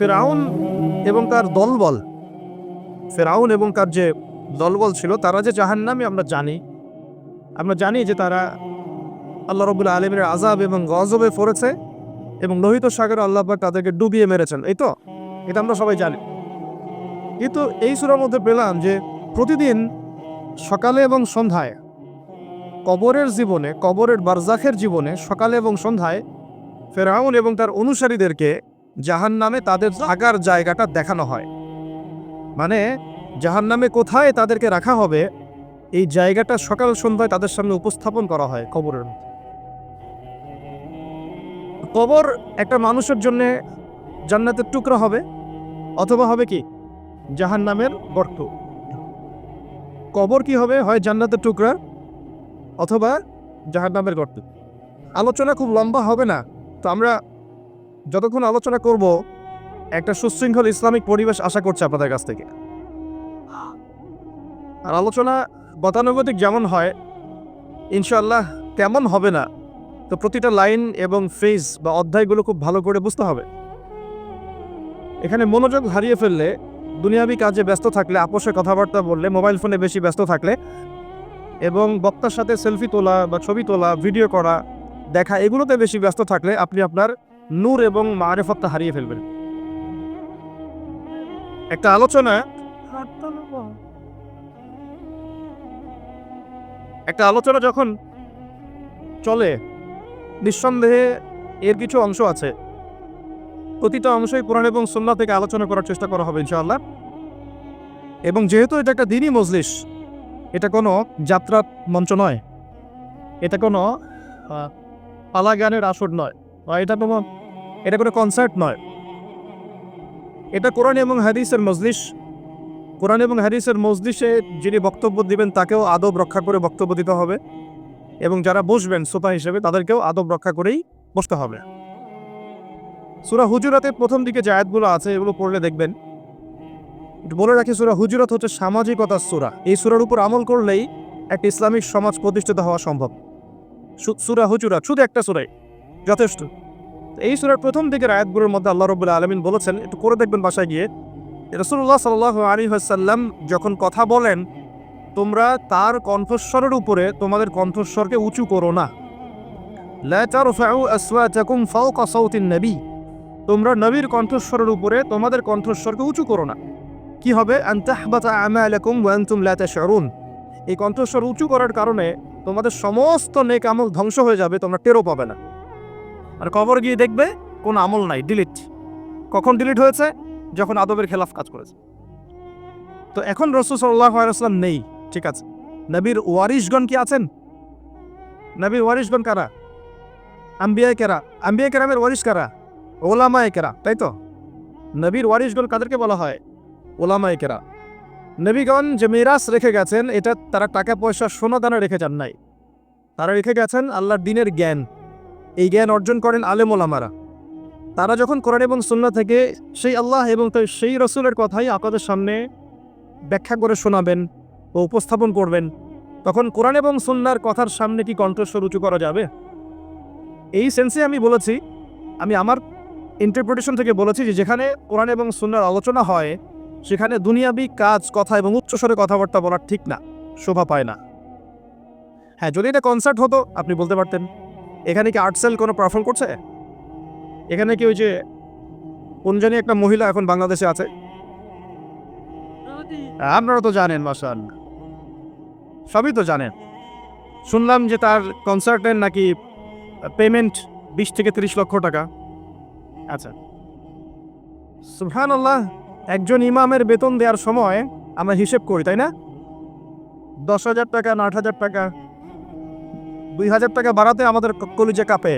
ফিরআউন এবং তার দলবল, ফিরআউন এবং তার যে দলবল ছিল তারা যে জাহান্নামী আমরা জানি যে তারা আল্লাহ রাব্বুল আলামিনের আযাব এবং গজবে পড়েছে এবং লোহিত সাগরে আল্লাহ পাক তাদেরকে ডুবিয়ে মেরেছেন। এই তো এটা আমরা সবাই জানি। কিন্তু এই সূরার মধ্যে পেলাম যে প্রতিদিন সকালে এবং সন্ধ্যায় কবরের জীবনে, কবরের বারজাখের জীবনে সকালে এবং সন্ধ্যায় ফিরআউন এবং তার অনুসারীদেরকে জাহান্নামে তাদের থাকার জায়গাটা দেখানো হয়। মানে জাহান্নামে কোথায় তাদেরকে রাখা হবে এই জায়গাটা সকাল সন্ধ্যায় তাদের সামনে উপস্থাপন করা হয় কবরের মধ্যে। কবর একটা মানুষের জন্য জান্নাতের টুকরা হবে অথবা হবে কি জাহান্নামের গর্ত। কবর কি হবে, হয় জান্নাতের টুকরা অথবা জাহান্নামের গর্ত। আলোচনা খুব লম্বা হবে না, তো আমরা যতক্ষণ আলোচনা করব একটা সুশৃঙ্খল ইসলামিক পরিবেশ আশা করছি আপনাদের কাছ থেকে। আর আলোচনা গতানুগতিক যেমন হয় ইনশাআল্লাহ তেমন হবে না, তো প্রতিটা লাইন এবং ফ্রেজ বা অধ্যায়গুলো খুব ভালো করে বুঝতে হবে। এখানে মনোযোগ হারিয়ে ফেললে, দুনিয়াবি কাজে ব্যস্ত থাকলে, আপোষে কথাবার্তা বললে, মোবাইল ফোনে বেশি ব্যস্ত থাকলে এবং বক্তার সাথে সেলফি তোলা বা ছবি তোলা, ভিডিও করা, দেখা, এগুলোতে বেশি ব্যস্ত থাকলে আপনি আপনার নূর এবং মারিফতটা হারিয়ে ফেলবেন। একটা আলোচনা যখন চলে, নিঃসন্দেহে এর কিছু অংশ আছে, প্রতিটা অংশই কোরআন এবং সুন্নাহ থেকে আলোচনা করার চেষ্টা করা হবে ইনশাআল্লাহ। এবং যেহেতু এটা একটা দ্বীনি মজলিস, এটা কোনো যাত্রার মঞ্চ নয়, এটা কোনো পালা গানের আসর নয়, বা এটা কোনো কনসার্ট নয়, এটা কোরআন এবং হাদিসের মজলিস। কোরআন এবং হাদিসের মজলিসে যিনি বক্তব্য দিবেন তাকেও আদব রক্ষা করে বক্তব্য দিতে হবে এবং যারা বসবেন শ্রোতা হিসেবে তাদেরকেও আদব রক্ষা করেই বসতে হবে। সূরা হুজুরাতের প্রথম দিকে যে আয়াতগুলো আছে এগুলো পড়লে দেখবেন। বলে রাখি, সূরা হুজুরাত হচ্ছে সামাজিকতার সূরা। এই সূরার উপর আমল করলেই একটা ইসলামিক সমাজ প্রতিষ্ঠিত হওয়া সম্ভব। সূরা হুজুরাত শুধু একটা সূরাই যথেষ্ট। এই সূরার প্রথম দিকের আয়াতগুলোর মধ্যে আল্লাহ রাব্বুল আলামিন বলেছেন, একটু করে দেখবেন বাসায় গিয়ে, রাসূলুল্লাহ সাল্লাল্লাহু আলাইহি ওয়াসাল্লাম যখন কথা বলেন তোমরা তার কণ্ঠস্বরের উপরে তোমাদের কণ্ঠস্বরকে উঁচু করো না। লা তারফাউ আসওয়াতাকুম ফাওকা সাওতিন নবী, তোমরা নবীর কণ্ঠস্বরের উপরে তোমাদের কণ্ঠস্বরকে উঁচু করো না। কি হবে? আন তাহবাতা আমালাকুম ওয়া আনতুম লা তাশউরুন, এই কণ্ঠস্বর উঁচু করার কারণে তোমাদের সমস্ত নেক আমল ধ্বংস হয়ে যাবে, তোমরা টেরও পাবে না। আর কবর গিয়ে দেখবে কোনো আমল নাই, ডিলিট। কখন ডিলিট হয়েছে? যখন আদবের খেলাফ কাজ করেছে। তো এখন রাসূল সাল্লাল্লাহু আলাইহি ওয়াসাল্লাম নেই, ঠিক আছে। নবীর ওয়ারিশগণ কি আছেন? নবীর ওয়ারিশগণ কারা? আম্বিয়ায়ে কেরাম। আম্বিয়ায়ে কেরামের ওয়ারিশ কারা? ওলামায়ে কেরাম, তাই তো। নবীর ওয়ারিশগণ কাদেরকে বলা হয়? ওলামায়ে কেরাম। নবীগণ যে মিরাস রেখে গেছেন, এটা তারা টাকা পয়সা সোনা দানা রেখে যান নাই, তারা রেখে গেছেন আল্লাহর দ্বীনের জ্ঞান। এই জ্ঞান অর্জন করেন আলেম ওলামারা। তারা যখন কোরআন এবং সুন্নাহ থেকে সেই আল্লাহ এবং সেই রাসূলের কথাই আপনাদের সামনে ব্যাখ্যা করে শোনাবেন ও উপস্থাপন করবেন, তখন কোরআন এবং সুন্নাহর কথার সামনে কি কণ্ঠস্বর উঁচু করা যাবে? এই সেন্সে আমি বলেছি, আমি আমার ইন্টারপ্রিটেশন থেকে বলেছি যে যেখানে কোরআন এবং সুন্নাহর আলোচনা হয় সেখানে দুনিয়াবি কাজ, কথা এবং উচ্চস্বরে কথাবার্তা বলা ঠিক না, শোভা পায় না। হ্যাঁ, যদি এটা কনসার্ট হতো আপনি বলতে পারতেন। এখানে কি আর্টসেল কোনো পারফর্ম করছে? এখানে কি ওই যে কোন জানি একটা মহিলা এখন বাংলাদেশে আছে, আপনারা তো জানেন, মাশাআল্লাহ সবই তো জানেন। শুনলাম যে তার কনসার্টের নাকি পেমেন্ট 20 থেকে 30 লক্ষ টাকা। আচ্ছা, সুবহানাল্লাহ। একজন ইমামের বেতন দেওয়ার সময় আমরা হিসেব করি, তাই না? 10,000 টাকা, 8,000 টাকা, 2,000 টাকা বাড়াতে আমাদের কলিজা কাঁপে।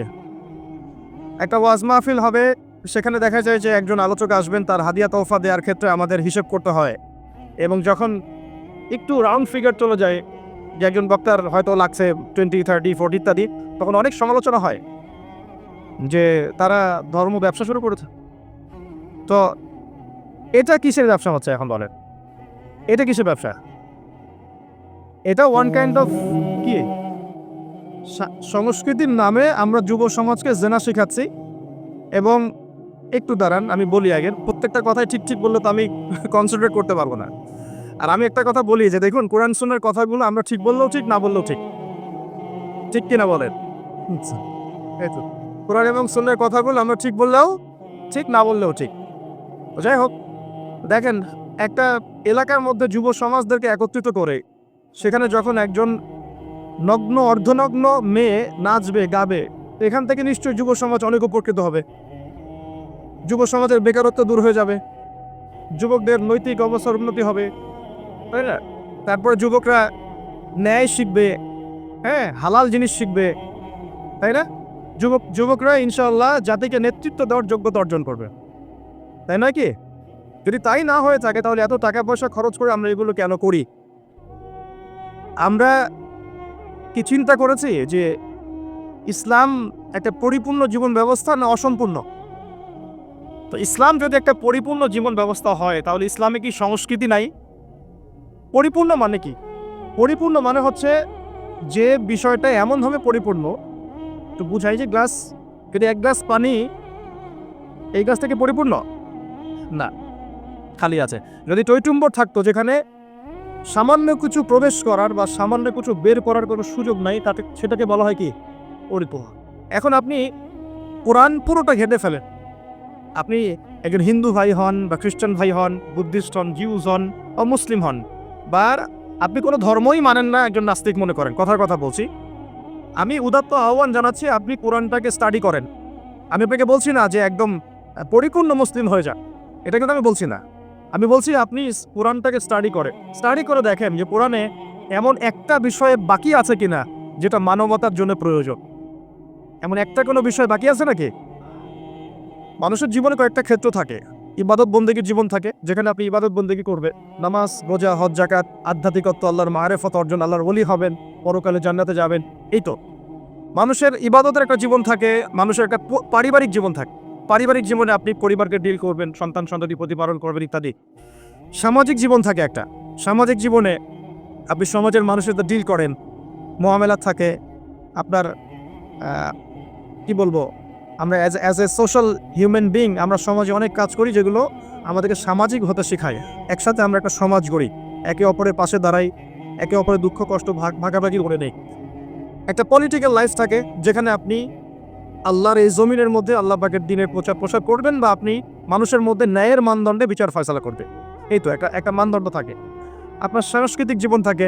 একটা ওয়াজ মাহফিল হবে, সেখানে দেখা যায় যে একজন আলোচক আসবেন, তার হাদিয়া তোহফা দেওয়ার ক্ষেত্রে আমাদের হিসেব করতে হয়। এবং যখন একটু রাউন্ড ফিগার চলে যায়, যে একজন বক্তার হয়তো লাগছে 20, 30, 40 ইত্যাদি, তখন অনেক সমালোচনা হয় যে তারা ধর্ম ব্যবসা শুরু করেছে। তো এটা কিসের ব্যবসা হচ্ছে এখন বলেন? এটা কিসের ব্যবসা? এটা ওয়ান কাইন্ড অফ কি সংস্কৃতির নামে আমরা যুব সমাজকে জেনা শেখাচ্ছি এবং একটু দাঁড়ান, আমি বলি আগে। প্রত্যেকটা কথাই ঠিক ঠিক বললে তো আমি কনসেন্ট্রেট করতে পারবো না। আর আমি একটা কথা বলি যে দেখুন, কোরআন সুন্নাহর কথাগুলো আমরা ঠিক বললেও ঠিক, না বললেও ঠিক। ঠিক কিনা বলেন? আচ্ছা, এই তো। কোরআন এবং সুন্নাহর কথাগুলো আমরা ঠিক বললেও ঠিক, না বললেও ঠিক। তো যাই হোক, দেখেন, একটা এলাকার মধ্যে যুব সমাজদেরকে একত্রিত করে সেখানে যখন একজন নগ্ন অর্ধনগ্ন মেয়ে নাচবে, গাবে, এখান থেকে নিশ্চয়ই যুব সমাজ অনেক উপকৃত হবে। যুব সমাজের বেকারত্ব দূর হয়ে যাবে, যুবকদের নৈতিক অবস্থার উন্নতি হবে, তাই না? তারপরে যুবকরা ন্যায় শিখবে, হ্যাঁ, হালাল জিনিস শিখবে, তাই না? যুবকরা ইনশাআল্লাহ জাতিকে নেতৃত্ব দেওয়ার যোগ্যতা অর্জন করবে, তাই নয় কি? যদি তাই না হয়ে থাকে তাহলে এত টাকা পয়সা খরচ করে আমরা এগুলো কেন করি? আমরা কি চিন্তা করেছি যে ইসলাম একটা পরিপূর্ণ জীবন ব্যবস্থা না অসম্পূর্ণ? তো ইসলাম যদি একটা পরিপূর্ণ জীবন ব্যবস্থা হয় তাহলে ইসলামে কি সংস্কৃতি নাই? পরিপূর্ণ মানে কি? পরিপূর্ণ মানে হচ্ছে যে বিষয়টা এমনভাবে পরিপূর্ণ, একটু বুঝাই যে গ্লাস, যদি এক গ্লাস পানি এই গ্লাস থেকে পরিপূর্ণ না, খালি আছে। যদি টইটুম্বর থাকতো যেখানে সামান্য কিছু প্রবেশ করার বা সামান্য কিছু বের করার কোনো সুযোগ নাই, তাতে সেটাকে বলা হয় কি? পরিপূর্ণ। এখন আপনি কোরআন পুরোটা ঘেঁটে ফেলেন, আপনি একজন হিন্দু ভাই হন বা খ্রিস্টান ভাই হন, বুদ্ধিস্ট হন, জিউস হন বা মুসলিম হন, বা আপনি কোনো ধর্মই মানেন না, একজন নাস্তিক মনে করেন, কথার কথা বলছি, আমি উদাত্ত আহ্বান জানাচ্ছি আপনি কোরআনটাকে স্টাডি করেন। আমি আপনাকে বলছি না যে একদম পরিপূর্ণ মুসলিম হয়ে যান, এটা কিন্তু আমি বলছি না। আমি বলছি আপনি কোরআনটাকে স্টাডি করে দেখেন যে কোরআনে এমন একটা বিষয়ে বাকি আছে কিনা যেটা মানবতার জন্য প্রয়োজন। এমন একটা কোনো বিষয় বাকি আছে নাকি? মানুষের জীবনে কয়েকটা ক্ষেত্র থাকে, ইবাদত বন্দেগীর জীবন থাকে যেখানে আপনি ইবাদত বন্দেগী করবে, নামাজ, রোজা, হজ, জাকাত, আধ্যাত্মিকত্ব, আল্লাহর মারেফত অর্জন, আল্লাহর ওলি হবেন, পরকালে জান্নাতে যাবেন। এই তো মানুষের ইবাদতের একটা জীবন থাকে, মানুষের একটা পারিবারিক জীবন থাকে। পারিবারিক জীবনে আপনি পরিবারকে ডিল করবেন, সন্তান সন্ততি প্রতিপালন করবেন ইত্যাদি। সামাজিক জীবন থাকে একটা, সামাজিক জীবনে আপনি সমাজের মানুষের সাথে ডিল করেন, মোয়ামেলা থাকে আপনার। কি বলবো, আমরা as a social human being আমরা সমাজে অনেক কাজ করি যেগুলো আমাদেরকে সামাজিক হতে শেখায়। একসাথে আমরা একটা সমাজ গড়ি, একে অপরের পাশে দাঁড়াই, একে অপরের দুঃখ কষ্ট ভাগাভাগি করে নেই। একটা পলিটিক্যাল লাইফ থাকে যেখানে আপনি আল্লাহর এই জমিনের মধ্যে আল্লাহ পাকের দিনের প্রচার প্রসার করবেন, বা আপনি মানুষের মধ্যে ন্যায়ের মানদণ্ডে বিচার ফয়সালা করবে। এই তো একটা মানদণ্ড থাকে। আপনার সাংস্কৃতিক জীবন থাকে,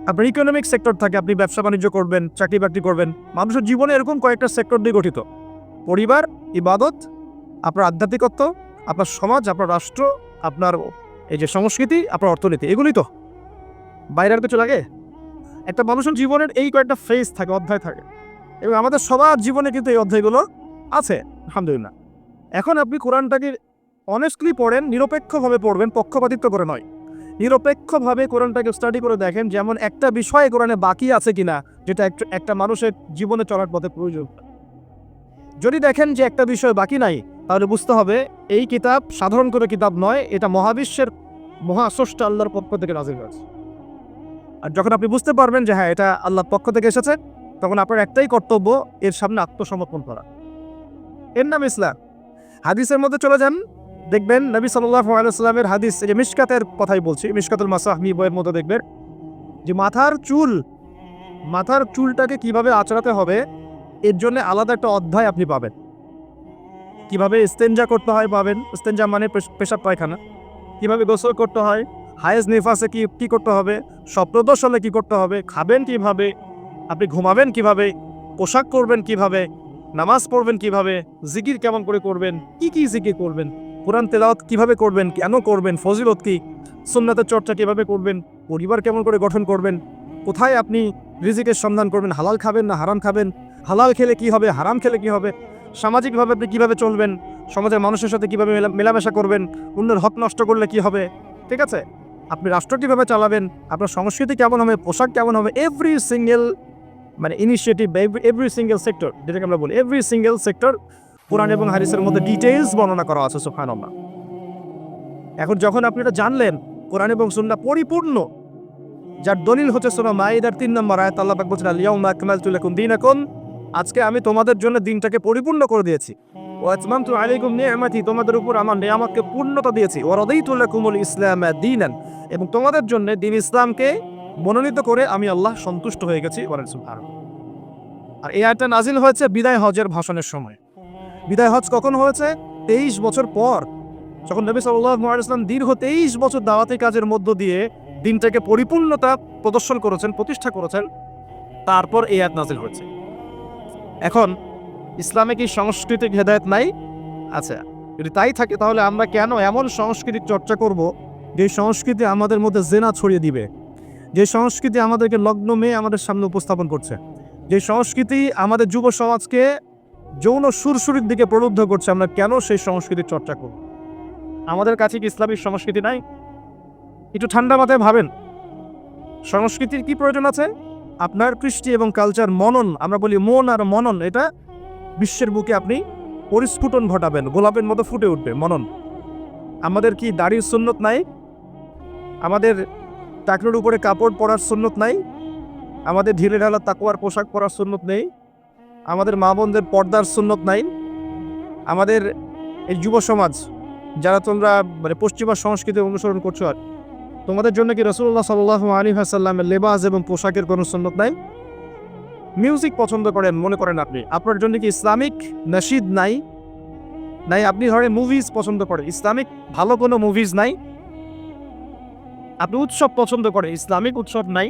আপনার ইকোনমিক সেক্টর থাকে, আপনি ব্যবসা বাণিজ্য করবেন, চাকরি বাকরি করবেন। মানুষের জীবনে এরকম কয়েকটা সেক্টর দিয়ে গঠিত: পরিবার, ইবাদত, আপনার আধ্যাত্মিকত্ব, আপনার সমাজ, আপনার রাষ্ট্র, আপনার এই যে সংস্কৃতি, আপনার অর্থনীতি। এগুলি তো বাইরে আর কিছু লাগে? একটা মানুষের জীবনের এই কয়েকটা ফেজ থাকে, অধ্যায় থাকে, এবং আমাদের সবার জীবনে কিন্তু এই অধ্যায়গুলো আছে, আলহামদুলিল্লাহ। এখন আপনি কোরআনটাকে অনেস্টলি পড়েন, নিরপেক্ষভাবে পড়বেন, পক্ষপাতিত্ব করে নয়। নিরপেক্ষভাবে কোরআনটাকে স্টাডি করে দেখেন যেমন একটা বিষয় কোরআনে বাকি আছে কিনা যেটা একটা মানুষের জীবনে চলার পথে প্রয়োজন। যদি দেখেন যে একটা বিষয় বাকি নাই, তাহলে বুঝতে হবে এই কিতাব সাধারণ কোনো কিতাব নয়, এটা মহাবিশ্বের মহাস্রষ্টা আল্লাহর পক্ষ থেকে নাযিল হয়েছে। আর যখন আপনি বুঝতে পারবেন যে হ্যাঁ এটা আল্লাহর পক্ষ থেকে এসেছে, তখন আপনার একটাই কর্তব্য, এর সামনে আত্মসমর্পণ করা। এর নাম ইসলাম। হাদিসের মধ্যে চলে যান, দেখবেন নবী সাল্লাল্লাহু আলাইহি ওয়াসাল্লামের হাদিস, এই যে মিশকাতের কথাই বলছি, মিশকাতুল মাসাহমি বইয়ের মধ্যে দেখবেন যে মাথার চুলটাকে কিভাবে আঁচড়াতে হবে এর জন্য আলাদা একটা অধ্যায় আপনি পাবেন। কিভাবে ইস্তেঞ্জা করতে হয় পাবেন, ইস্তেঞ্জা মানে পেশাব পায়খানা, কিভাবে গোসল করতে হয়, হায়েজ নিফাসে কি করতে হবে, স্বপ্নদোষ হলে কি করতে হবে, খাবেন কিভাবে, আপনি ঘুমাবেন কিভাবে, পোশাক করবেন কিভাবে, নামাজ পড়বেন কিভাবে, জিকির কেমন করে করবেন, কি জিকির করবেন, কোরআন তেলাওয়াত কিভাবে করবেন, কেন করবেন, ফজিলত কি, সুন্নাতের চর্চা কিভাবে করবেন, পরিবার কেমন করে গঠন করবেন, কোথায় আপনি রিজিকের সন্ধান করবেন, হালাল খাবেন না হারাম খাবেন, হালাল খেলে কি হবে, হারাম খেলে কি হবে, সামাজিকভাবে আপনি কীভাবে চলবেন, সমাজের মানুষের সাথে কীভাবে মেলামেশা করবেন, অন্যের হক নষ্ট করলে কি হবে, ঠিক আছে, আপনি রাষ্ট্র কীভাবে চালাবেন, আপনার সংস্কৃতি কেমন হবে, পোশাক কেমন হবে, এভরি সিঙ্গেল মানে ইনিশিয়েটিভ, এভরি সিঙ্গেল সেক্টর, যেটাকে আমরা বলি এভরি সিঙ্গেল সেক্টর কোরআন এবং হাদিসের মধ্যে ডিটেইলস বর্ণনা করা আছে। সুবহানাল্লাহ। এখন যখন আপনি এটা জানলেন কোরআন এবং সুন্নাহ পরিপূর্ণ, যার দলিল হচ্ছে সূরা মাইদার 3 নম্বর আয়াত, আল্লাহ পাক বলেছেন আল ইয়াউমা আকমালতু লাকুম দীনাকুম, আজকে আমি তোমাদের জন্য দিনটাকে পরিপূর্ণ করে দিয়েছি। ওয়া আতমামতু আলাইকুম নি'মাতি, তোমাদের উপর আমার নিয়ামতকে পূর্ণতা দিয়েছি। ওয়া রাদিতু লাকুমুল ইসলাম দীনান, এবং তোমাদের জন্য দ্বীন ইসলামকে মনোনীত করে আমি আল্লাহ সন্তুষ্ট হয়ে গেছি। বলেন সুবহানাল্লাহ। আর এই আয়াতটা নাজিল হয়েছে বিদায় হজের ভাষণের সময়। বিদায় হজ কখন হয়েছে? 23 বছর পর, যখন নবী সাল্লাল্লাহু আলাইহি ওয়াসাল্লাম দীর্ঘ 23 বছর দাওয়াতি কাজের মধ্য দিয়ে দিনটাকে পরিপূর্ণতা প্রদর্শন করেছেন, প্রতিষ্ঠা করেছেন, তারপর এই আয়াত নাজিল হয়েছে। এখন ইসলামে কি সাংস্কৃতিক হেদায়েত নাই? আচ্ছা, যদি তাই থাকে তাহলে আমরা কেন এমন সংস্কৃতির চর্চা করব যে সংস্কৃতি আমাদের মধ্যে জেনা ছড়িয়ে দিবে, যে সংস্কৃতি আমাদেরকে লগ্ন মেয়ে আমাদের সামনে উপস্থাপন করছে, যে সংস্কৃতি আমাদের যুব সমাজকে যৌন সুরসুরির দিকে প্রলুব্ধ করছে, আমরা কেন সেই সংস্কৃতির চর্চা করব? আমাদের কাছে কি ইসলামিক সংস্কৃতি নাই? একটু ঠান্ডা মাথায় ভাবেন, সংস্কৃতির কি প্রয়োজন আছে? আপনার কৃষ্টি এবং কালচার মনন, আমরা বলি মন আর মনন, এটা বিশ্বের বুকে আপনি পরিস্ফুটন ঘটাবেন, গোলাপের মতো ফুটে উঠবে মনন। আমাদের কি দাড়ির সুন্নত নাই? আমাদের টাকনুর উপরে কাপড় পরার সুন্নত নাই? আমাদের ঢিলে ঢালা তাকওয়ার পোশাক পরার সুন্নত নেই? আমাদের মা বোনদের পর্দার সুন্নত নাই? আমাদের এই যুব সমাজ যারা তোমরা পশ্চিমা সংস্কৃতি অনুসরণ করছো, আর তোমাদের জন্য কি রাসূলুল্লাহ সাল্লাল্লাহু আলাইহি ওয়াসাল্লামের লেবাস এবং পোশাকের কোনো সুন্নত নাই? মিউজিক পছন্দ করেন মনে করেন আপনি, আপনার জন্য কি ইসলামিক নাশিদ নাই? আপনি ধরেন মুভিজ পছন্দ করেন, ইসলামিক ভালো কোনো মুভিজ নাই? আপনি উৎসব পছন্দ করেন, ইসলামিক উৎসব নাই?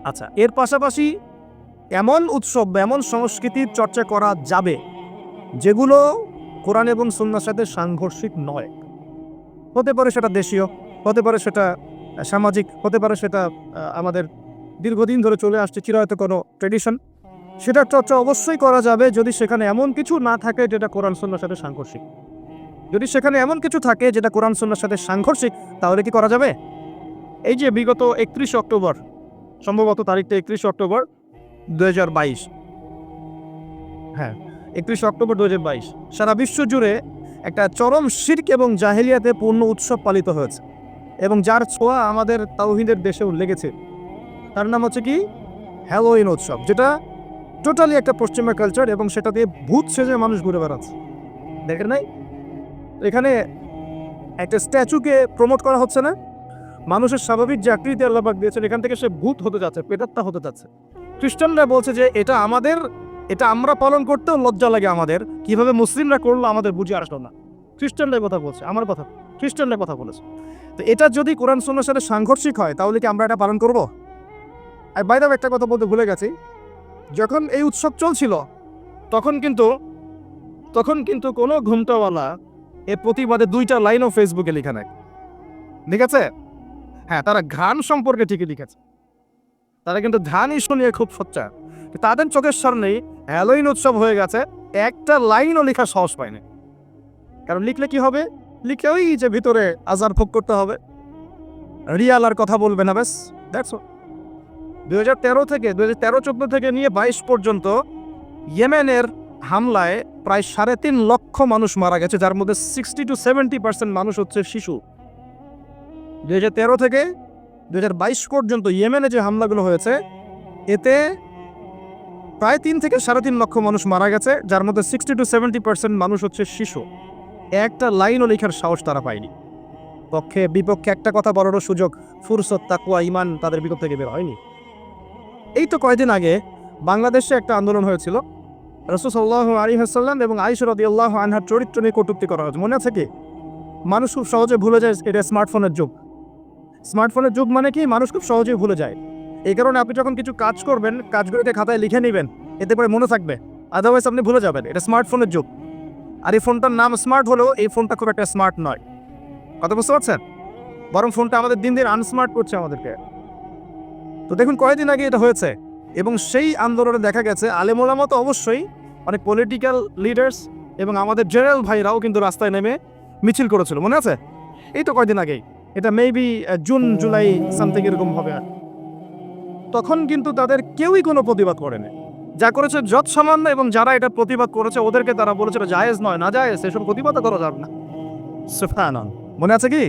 আচ্ছা, এর পাশাপাশি এমন উৎসব, এমন সংস্কৃতির চর্চা করা যাবে যেগুলো কোরআন এবং সুন্নাহর সাথে সাংঘর্ষিক নয়। হতে পারে সেটা দেশীয়, হতে পারে সেটা সামাজিক, হতে পারে সেটা আমাদের দীর্ঘদিন ধরে চলে আসছে চিরায়ত কোনো ট্রেডিশন। সেটার চর্চা অবশ্যই করা যাবে যদি সেখানে এমন কিছু না থাকে যেটা কোরআন সুন্নাহর সাথে সাংঘর্ষিক। যদি সেখানে এমন কিছু থাকে যেটা কোরআন সুন্নাহর সাথে সাংঘর্ষিক, তাহলে কি করা যাবে? এই যে বিগত 31 অক্টোবর, সম্ভবত তারিখটা 31 অক্টোবর 2022, হ্যাঁ 31 অক্টোবর 2022, সারা বিশ্ব জুড়ে একটা চরম শিরক এবং জাহেলিয়াতে পূর্ণ উৎসব পালিত হয়েছে, এবং যার ছোঁয়া আমাদের তাওহীদের দেশেও লেগেছে। তার নাম হচ্ছে কি? হ্যালোইন উৎসব, যেটা টোটালি একটা পশ্চিমা কালচার, এবং সেটা দিয়ে ভূত সেজে মানুষ ঘুরে বেড়াচ্ছে। দেখেন নাই? এখানে একটা স্ট্যাচুকে প্রমোট করা হচ্ছে না? মানুষের স্বাভাবিক যে আকৃতি আল্লাহ পাক দিয়েছেন, এখান থেকে সে ভূত হতে যাচ্ছে, প্রেতাত্মা হতে যাচ্ছে। খ্রিস্টানরা বলছে যে এটা আমাদের, এটা আমরা পালন করতেও লজ্জা লাগে আমাদের, কিভাবে মুসলিমরা করলো আমাদের বুঝে আসলো না। খ্রিস্টানরাই কথা বলছে, আমার কথা, খ্রিস্টানরা কথা বলেছে। তো এটা যদি কোরআন সুন্নাহর সাথে সাংঘর্ষিক হয়, তাহলে কি আমরা এটা পালন করব? আর বাইরে একটা কথা বলতে ভুলে গেছি, যখন এই উৎসব চলছিল তখন কিন্তু কোনো ঘুমটাওয়ালা এর প্রতিবাদে 2টা লাইনও ফেসবুকে লেখা নাই। ঠিক আছে? হ্যাঁ, তারা ঘ্রাণ সম্পর্কে ঠিকই লিখেছে, তারা কিন্তু ঘ্রাণ ইস্যু নিয়ে খুব সোচ্চার। তাদের চোখের সামনেই হ্যালোইন উৎসব হয়ে গেছে, একটা লাইনও লেখার সাহস পায়নি। কারণ লিখলে কি হবে? লিখলে ওই যে ভিতরে আজার ভোগ করতে হবে, রিয়াল আর কথা বলবে না, ব্যাস, দ্যাটস অল। 2013 থেকে 2013-14 থেকে নিয়ে 22 পর্যন্ত ইয়েমেনের হামলায় প্রায় 3.5 লক্ষ মানুষ মারা গেছে, যার মধ্যে 60 to 70% মানুষ হচ্ছে শিশু। 2013 থেকে 2022 পর্যন্ত ইয়েমেনে যে হামলাগুলো হয়েছে, এতে প্রায় 3 থেকে 3.5 লক্ষ মানুষ মারা গেছে, যার মধ্যে 60 to 70% মানুষ হচ্ছে শিশু। একটা লাইনও লেখার সাহস তারা পায়নি। পক্ষে বিপক্ষে একটা কথা বলারও সুযোগ, ফুরসত, তাকওয়া, ঈমান তাদের ভিতর থেকে বের হয়নি। এই তো কয়েকদিন আগে বাংলাদেশে একটা আন্দোলন হয়েছিল, রাসূল সাল্লাল্লাহু আলাইহি ওয়াসাল্লাম এবং আয়েশা রাদিয়াল্লাহু আনহার চরিত্র নিয়ে কটূক্তি করা হয়েছে, মনে আছে কি? মানুষ খুব সহজে ভুলে যায়, এটা স্মার্টফোনের যুগ। স্মার্টফোনের যুগ মানে কি? মানুষ খুব সহজেই ভুলে যায়। এই কারণে আপনি যখন কিছু কাজ করবেন, কাজগুলোকে খাতায় লিখে নেবেন, এতে করে মনে থাকবে, আদারওয়াইজ আপনি ভুলে যাবেন। এটা স্মার্টফোনের যুগ। আর এই ফোনটার নাম স্মার্ট হলেও এই ফোনটা খুব একটা স্মার্ট নয়, কথা বুঝতে পারছেন? বরং ফোনটা আমাদের দিন দিন আনস্মার্ট করছে আমাদেরকে। তো দেখুন, কয়েকদিন আগে এটা হয়েছে, এবং সেই আন্দোলনে দেখা গেছে আলেম ওলামা তো অবশ্যই, অনেক পলিটিক্যাল লিডার্স এবং আমাদের জেনারেল ভাইরাও কিন্তু রাস্তায় নেমে মিছিল করেছিল, মনে আছে? এই তো কয়েকদিন আগেই, এটা মেবি জুন জুলাই সামথিং এরকম হবে। তখন কিন্তু তাদের কেউই কোনো প্রতিবাদ করেনি। যা করেছে যত সামান্য, এবং যারা এটা প্রতিবাদ করেছে ওদেরকে তারা বলেছে এটা জায়েজ নয়, না জায়েজ, এসব প্রতিবাদ করা যাবে না। সুবহানাল্লাহ, মনে আছে কি?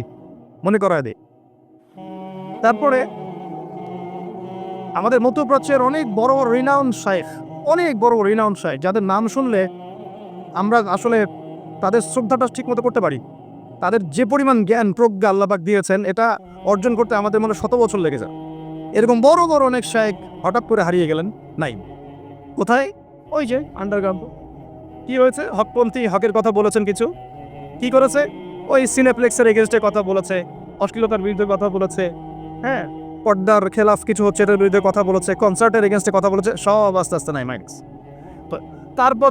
মনে করায় দিই। তারপরে আমাদের মধ্যপ্রাচ্যের অনেক বড় রিনাউন্ড শাইখ, যাদের নাম শুনলে আমরা আসলে তাদের শ্রদ্ধাটা ঠিকমতো করতে পারি? তাদের যে পরিমাণ জ্ঞান প্রজ্ঞা আল্লাহ পাক দিয়েছেন, এটা অর্জন করতে আমাদের মনে 100 বছর লেগে যায়। এরকম বড় বড় অনেক শায়েখ হঠাৎ করে হারিয়ে গেলেন, নাই। কোথায়? ওই যে আন্ডারগ্রাউন্ড। কি হয়েছে? হকপন্থী হকের কথা বলেছেন কিছু, কি করেছে? ওই সিনেপ্লেক্সের এগেনস্টে কথা বলেছে, অশ্লীলতার বিরুদ্ধে কথা বলেছে, হ্যাঁ, পর্দার খেলাফ কিছু হচ্ছে এটার বিরুদ্ধে কথা বলেছে, কনসার্টের এগেনস্টে কথা বলেছে, সব আস্তে আস্তে নাই মাইনাস। তো তারপর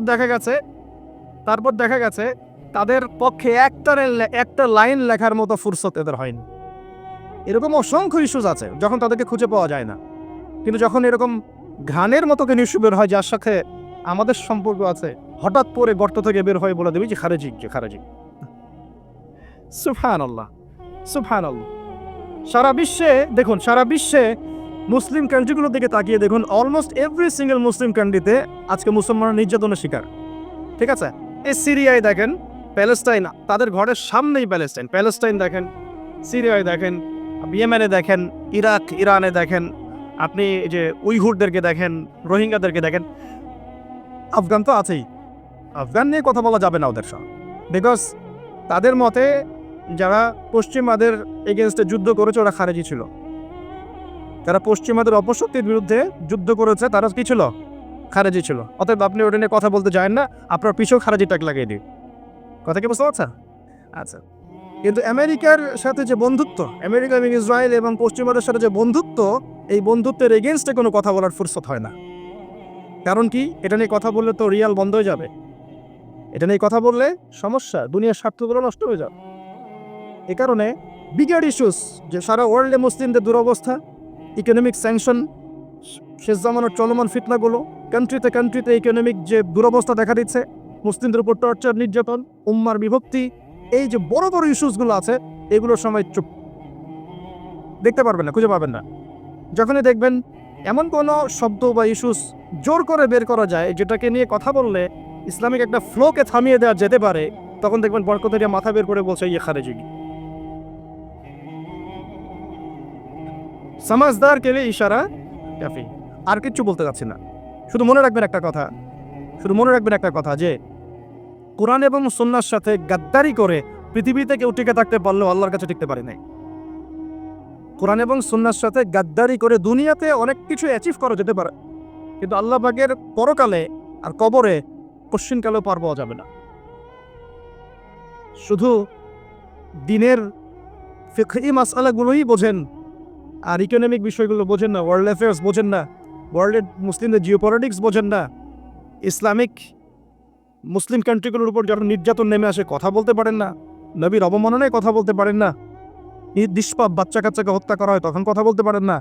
দেখা গেছে তাদের পক্ষে একটা লাইন লেখার মতো ফুরসত এদের হয়নি। এরকম অসংখ্য ইস্যুজ আছে যখন তাদেরকে খুঁজে পাওয়া যায় না, কিন্তু যখন এরকম ঘানের মতো কোনো ইস্যু বের হয় যার সাথে আমাদের সম্পর্ক আছে, হঠাৎ করে গর্ত থেকে বের হয়ে বলে দেবে যে খারেজি। সুবহানাল্লাহ, সুবহানাল্লাহ। সারা বিশ্বে মুসলিম কান্ট্রিগুলোর দিকে তাকিয়ে দেখুন, অলমোস্ট এভরি সিঙ্গেল মুসলিম কান্ট্রিতে আজকে মুসলমানরা নির্যাতনের শিকার। ঠিক আছে? এই সিরিয়ায় দেখেন, প্যালেস্টাইন, তাদের ঘরের সামনেই প্যালেস্টাইন দেখেন, সিরিয়ায় দেখেন, ইয়েমেনে দেখেন, ইরাক ইরানে দেখেন, আপনি যে উইঘুরদেরকে দেখেন, রোহিঙ্গাদেরকে দেখেন, আফগান তো আছেই। আফগান নিয়ে কথা বলা যাবে না ওদের সঙ্গে, বিকজ তাদের মতে যারা পশ্চিমাদের এগেনস্টে যুদ্ধ করেছে ওরা খারেজি ছিল। যারা পশ্চিমাদের অপশক্তির বিরুদ্ধে যুদ্ধ করেছে তারা কি ছিল? খারেজি ছিল। অতএব আপনি ওটা নিয়ে কথা বলতে যায় না, আপনার পিছেও খারেজি ট্যাগ লাগিয়ে দিই। কথা কি বুঝতে পারছেন? আচ্ছা, কিন্তু আমেরিকার সাথে যে বন্ধুত্ব, আমেরিকা এবং ইসরায়েল এবং পশ্চিমাদের সাথে যে বন্ধুত্ব, এই বন্ধুত্বের এগেনস্টে কোনো কথা বলার ফুরসত হয় না। কারণ কি? এটা নিয়ে কথা বললে তো রিয়াল বন্ধ হয়ে যাবে। এটা নিয়ে কথা বললে সমস্যা, দুনিয়ার স্বার্থগুলো নষ্ট হয়ে যাবে। এ কারণে বিগার ইস্যুস, যে সারা ওয়ার্ল্ডে মুসলিমদের দুরবস্থা, ইকোনমিক স্যাংশন, শেষ জামানোর চলমান ফিতনাগুলো, কান্ট্রিতে ইকোনমিক যে দুরবস্থা দেখা দিচ্ছে, মুসলিমদের উপর টর্চার, নির্যাতন, উম্মার বিভক্তি, এই যে বড় বড় ইস্যুসগুলো আছে, এগুলোর সময় চুপ, দেখতে পারবেন না, খুঁজে পাবেন না। যখনই দেখবেন এমন কোনো শব্দ বা ইস্যুস জোর করে বের করা যায় যেটাকে নিয়ে কথা বললে ইসলামিক একটা ফ্লোকে থামিয়ে দেওয়া যেতে পারে, তখন দেখবেন বরকতেরিয়া মাথা বের করে বলছে ইয়ে খারেজি। সমাজদার কেলে ইশারা কাফি। আর কিচ্ছু বলতে যাচ্ছি না, শুধু মনে রাখবেন একটা কথা, যে কোরআন এবং সুন্নাহর সাথে গাদ্দারি করে পৃথিবীতে কেউ টিকে থাকতে পারলেও আল্লাহর কাছে টিকতে পারে নাই। কোরআন এবং সুন্নাহর সাথে গাদ্দারি করে দুনিয়াতে অনেক কিছু অ্যাচিভ করা যেতে পারে, কিন্তু আল্লাহ পাকের পরকালে আর কবরে কশ্চিনকালেও পার পাওয়া যাবে না। শুধু দিনের ফিকহি মাসআলাগুলোই বোঝেন আর ইকোনমিক বিষয়গুলো বোঝেন না, ওয়ার্ল্ড অ্যাফেয়ার্স বোঝেন না, ওয়ার্ল্ডের মুসলিমদের জিওপলিটিক্স বোঝেন না, ইসলামিক মুসলিম কান্ট্রিগুলোর উপর যখন নির্যাতন নেমে আসে কথা বলতে পারেন না, নবীর অবমাননায় কথা বলতে পারেন না, নিষ্পাপ বাচ্চা কাচ্চাকে হত্যা করা হয় তখন কথা বলতে পারেন না।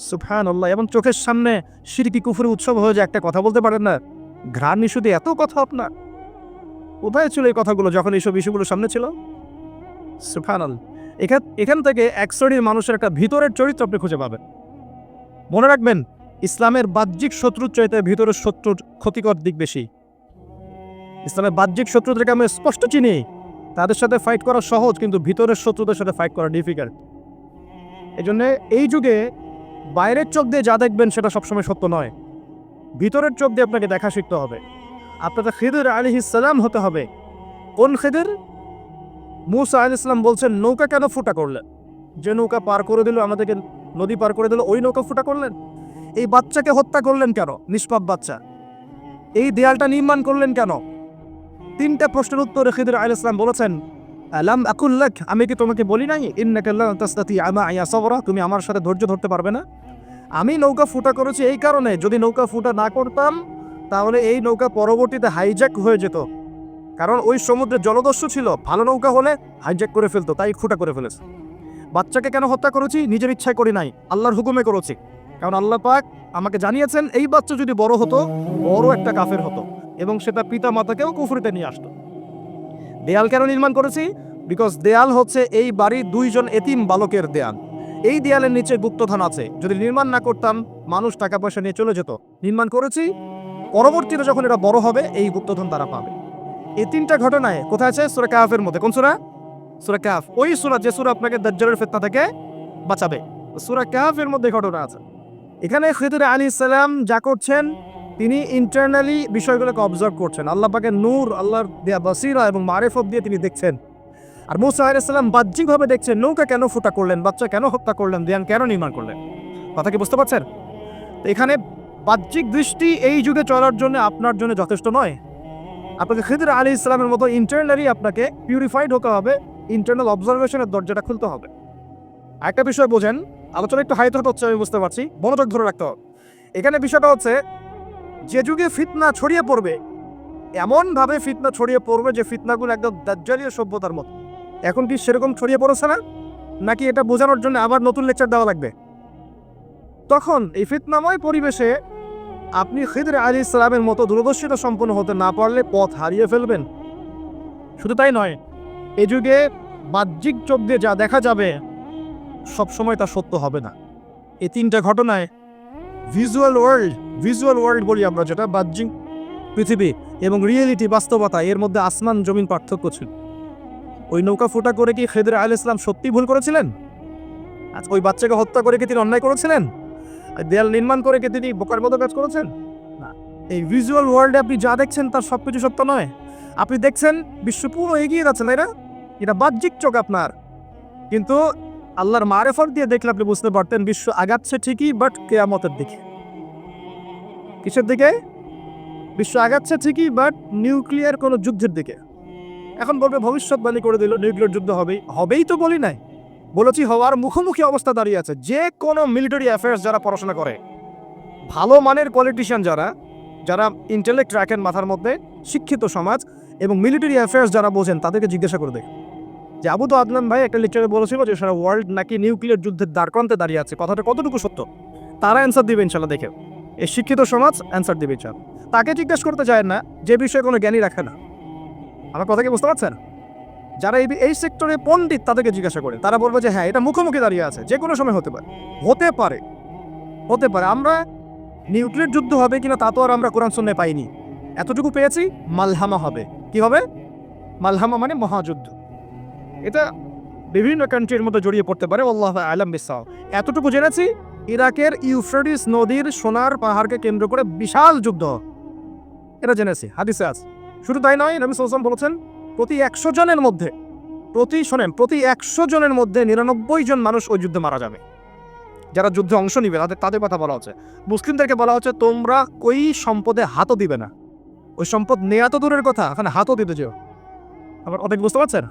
সুবহানাল্লাহ। এবং চোখের সামনে শিরকি কুফরি উৎসব হয়ে যায়, একটা কথা বলতে পারেন না। ঘ্রাণ ইস্যুতে এত কথা আপনার, কোথায় ছিল এই কথাগুলো যখন এইসব ইস্যুগুলো সামনে ছিল? সুবহানাল্লাহ। এখান থেকে এক শ্রেণীর মানুষের একটা ভিতরের চরিত্র আপনি খুঁজে পাবেন। মনে রাখবেন, ইসলামের বাহ্যিক শত্রুর চাইতে ভিতরের শত্রুর ক্ষতিকর দিক বেশি। ইসলামের বাহ্যিক শত্রুদেরকে আমি স্পষ্ট চিনি, তাদের সাথে ফাইট করা সহজ, কিন্তু ভিতরের শত্রুদের সাথে ফাইট করা ডিফিকাল্ট। এই জন্যে এই যুগে বাইরের চোখ দিয়ে যা দেখবেন সেটা সবসময় সত্য নয়, ভিতরের চোখ দিয়ে আপনাকে দেখা শিখতে হবে। আপনাকে খিদর আলাইহিস সালাম হতে হবে। কোন খিদর? মুসা আলাইহিস সালাম বলছেন নৌকা কেন ফুটা করলেন? যে নৌকা পার করে দিল, আমাদেরকে নদী পার করে দিল, ওই নৌকা ফুটা করলেন? এই বাচ্চাকে হত্যা করলেন কেন? নিষ্পাপ বাচ্চা। এই দেয়ালটা নির্মাণ করলেন কেন? 3টা প্রশ্নের উত্তরে খিদর আলাইহিস সালাম বলেছেন, আলাম আকুল লাক, আমি কি তোমাকে বলি নাই ইন্নাকা লান তাসতাতিয়া মা'আয়া সাবরা, তুমি আমার সাথে ধৈর্য ধরতে পারবে না? আমি নৌকা ফুটা করেছি এই কারণে, যদি নৌকা ফুটা না করতাম তাহলে এই নৌকা পরবর্তীতে হাইজ্যাক হয়ে যেত, কারণ ওই সমুদ্রে জলদস্যু ছিল, ভালো নৌকা হলে হাইজ্যাক করে ফেলতো, তাই ফুটা করে ফেলেছে। বাচ্চাকে কেন হত্যা করেছি? নিজের ইচ্ছায় করি নাই, আল্লাহর হুকুমে করেছি, কারণ আল্লাহ পাক আমাকে জানিয়েছেন এই বাচ্চা যদি বড় হতো, বড় একটা কাফের হতো এবং সেটা পিতা মাতাকেও কুফরিতে নিয়ে আসতো। দেয়াল কেন নির্মাণ করেছি? বিকজ দেয়াল হচ্ছে এই বাড়ির 2জন এতিম বালকের দেয়াল। এই দেয়ালের নিচে গুপ্তধন আছে, যদি নির্মাণ না করতাম মানুষ টাকা পয়সা নিয়ে চলে যেত। নির্মাণ করেছি, পরবর্তীতে যখন এটা বড় হবে এই গুপ্তধন তারা পাবে। এই 3টা ঘটনায় কোথায় আছে? সূরা কাহফের মধ্যে। কোন সূরা? সূরা কাহফ। ওই সূরা যে সূরা আপনাকে দাজ্জালের ফিতনা থেকে বাঁচাবে, সূরা কাহফের মধ্যে ঘটনা আছে। এখানে খিদর আলাইহিস সালাম যা করছেন, তিনি ইন্টারনালি বিষয়গুলোকে অবজার্ভ করছেন। আল্লাহ পাকের নূর, আল্লাহর দেয়া বাসিরা এবং মারেফত দিয়ে তিনি দেখছেন। আর মুসা আলাইহিস সালাম বাহ্যিকভাবে দেখছেন নৌকা কেন ফুটা করলেন, বাচ্চা কেন হত্যা করলেন, দেয়ান কেন নির্মাণ করলেন। কথা কি বুঝতে পারছেন? তো এখানে বাহ্যিক দৃষ্টি এই যুগে চলার জন্য আপনার জন্য যথেষ্ট নয়। আপনাকে খিদর আলাইহিস সালামের মতো ইন্টারনালি আপনাকে পিউরিফাইড হতে হবে, ইন্টারনাল অবজারভেশনের দরজাটা খুলতে হবে। একটা বিষয় বোঝেন, আলোচনা একটু হাইট হচ্ছে, আমি বুঝতে পারছি, মনোযোগ ধরে রাখতে হবে। এখানে বিষয়টা হচ্ছে যে যুগে ফিতনা ছড়িয়ে পড়বে, এমনভাবে ফিতনা ছড়িয়ে পড়বে যে ফিতনাগুলো একদম দাজ্জালীয় সভ্যতার মতো। এখন কি সেরকম ছড়িয়ে পড়েছে না? নাকি এটা বোঝানোর জন্য আবার নতুন লেকচার দেওয়া লাগবে? তখন এই ফিতনাময় পরিবেশে আপনি খিদর আলাইহিস সালামের মতো দূরদর্শিতা সম্পন্ন হতে না পারলে পথ হারিয়ে ফেলবেন। শুধু তাই নয়, এ যুগে বাহ্যিক চোখ দিয়ে যা দেখা যাবে সবসময় তা সত্য হবে না। এই তিনটা ঘটনায় ভিজুয়াল ওয়ার্ল্ড বলি আমরা, যেটা বাহ্যিক পৃথিবী এবং রিয়েলিটি বাস্তবতা, এর মধ্যে আসমান জমিন পার্থক্য ছিল। ওই নৌকা ফুটা করে কি খিদর আলাইহিস সালাম সত্যি ভুল করেছিলেন? আজ ওই বাচ্চাকে হত্যা করে কি তিনি অন্যায় করেছিলেন? দেয়াল নির্মাণ করে কি তিনি বোকার মতো কাজ করেছেন? না। এই ভিজুয়াল ওয়ার্ল্ডে আপনি যা দেখছেন তার সবকিছু সত্য নয়। আপনি দেখছেন বিশ্ব পুরো এগিয়ে যাচ্ছে, তাই না? এটা বাহ্যিক চোখ আপনার, কিন্তু আল্লাহর মারেফত দিয়ে দেখলে আপনি বুঝতে পারতেন বিশ্ব আগাচ্ছে ঠিকই, বাট কিয়ামতের দিকে। কিসের দিকে? বিশ্ব আগাচ্ছে ঠিকই, বাট নিউক্লিয়ার কোনো যুদ্ধের দিকে। এখন বলবে ভবিষ্যৎবাণী করে দিল নিউক্লিয়ার যুদ্ধ হবেই তো বলি নাই, বলেছি হওয়ার মুখোমুখি অবস্থা দাঁড়িয়ে আছে। যে কোনো মিলিটারি অ্যাফেয়ার্স যারা পড়াশোনা করে, ভালো মানের পলিটিশিয়ান যারা ইন্টেলেক্ট রাখেন মাথার মধ্যে, শিক্ষিত সমাজ এবং মিলিটারি অ্যাফেয়ার্স যারা বোঝেন, তাদেরকে জিজ্ঞাসা করে দেয় যে আবু তো আদনান ভাই একটা লেকচারে বলেছিল যে সারা ওয়ার্ল্ড নাকি নিউক্লিয়ার যুদ্ধের দ্বারপ্রান্তে দাঁড়িয়ে আছে, কথাটা কতটুকু সত্য? তারা অ্যান্সার দিবে ইনশাল্লাহ। দেখে এই শিক্ষিত সমাজ অ্যান্সার দিবে ইনশাল্লাহ। তাকে জিজ্ঞাসা করতে চায় না যে বিষয়ে কোনো জ্ঞানী রাখে না। আমার কথা কি বুঝতে পারছেন? যারা এই সেক্টরে পণ্ডিত তাদেরকে জিজ্ঞাসা করে, তারা বলবে যে হ্যাঁ, এটা মুখোমুখি দাঁড়িয়ে আছে, যে কোনো সময় হতে পারে। আমরা নিউক্লিয়ার যুদ্ধ হবে কিনা তা তো আর আমরা কোরআন সুন্নাহয় পাইনি। এতটুকু পেয়েছি, মালহামা হবে। কি হবে? মালহামা মানে মহাযুদ্ধ। এটা বিভিন্ন কান্ট্রির মধ্যে জড়িয়ে পড়তে পারে, আল্লাহু আ'লাম বিসসাওয়াব। এতটুকু জেনেছি, ইরাকের ইউফ্রেটিস নদীর সোনার পাহাড়কে কেন্দ্র করে বিশাল যুদ্ধ, এটা জেনেছি, হাদিসে আছে। শুধু তাই নয়, নবী সাল্লাল্লাহু আলাইহি ওয়াসাল্লাম বলেছেন প্রতি 100 জনের মধ্যে 99 জন মানুষ ওই যুদ্ধে মারা যাবে। যারা যুদ্ধে অংশ নিবে তাদের কথা বলা হচ্ছে। মুসলিমদেরকে বলা হচ্ছে তোমরা ওই সম্পদে হাতও দিবে না। ওই সম্পদ নেয়া তো দূরের কথা, এখানে হাতও দিতে যেও। আবার অনেক বুঝতে পারছেন?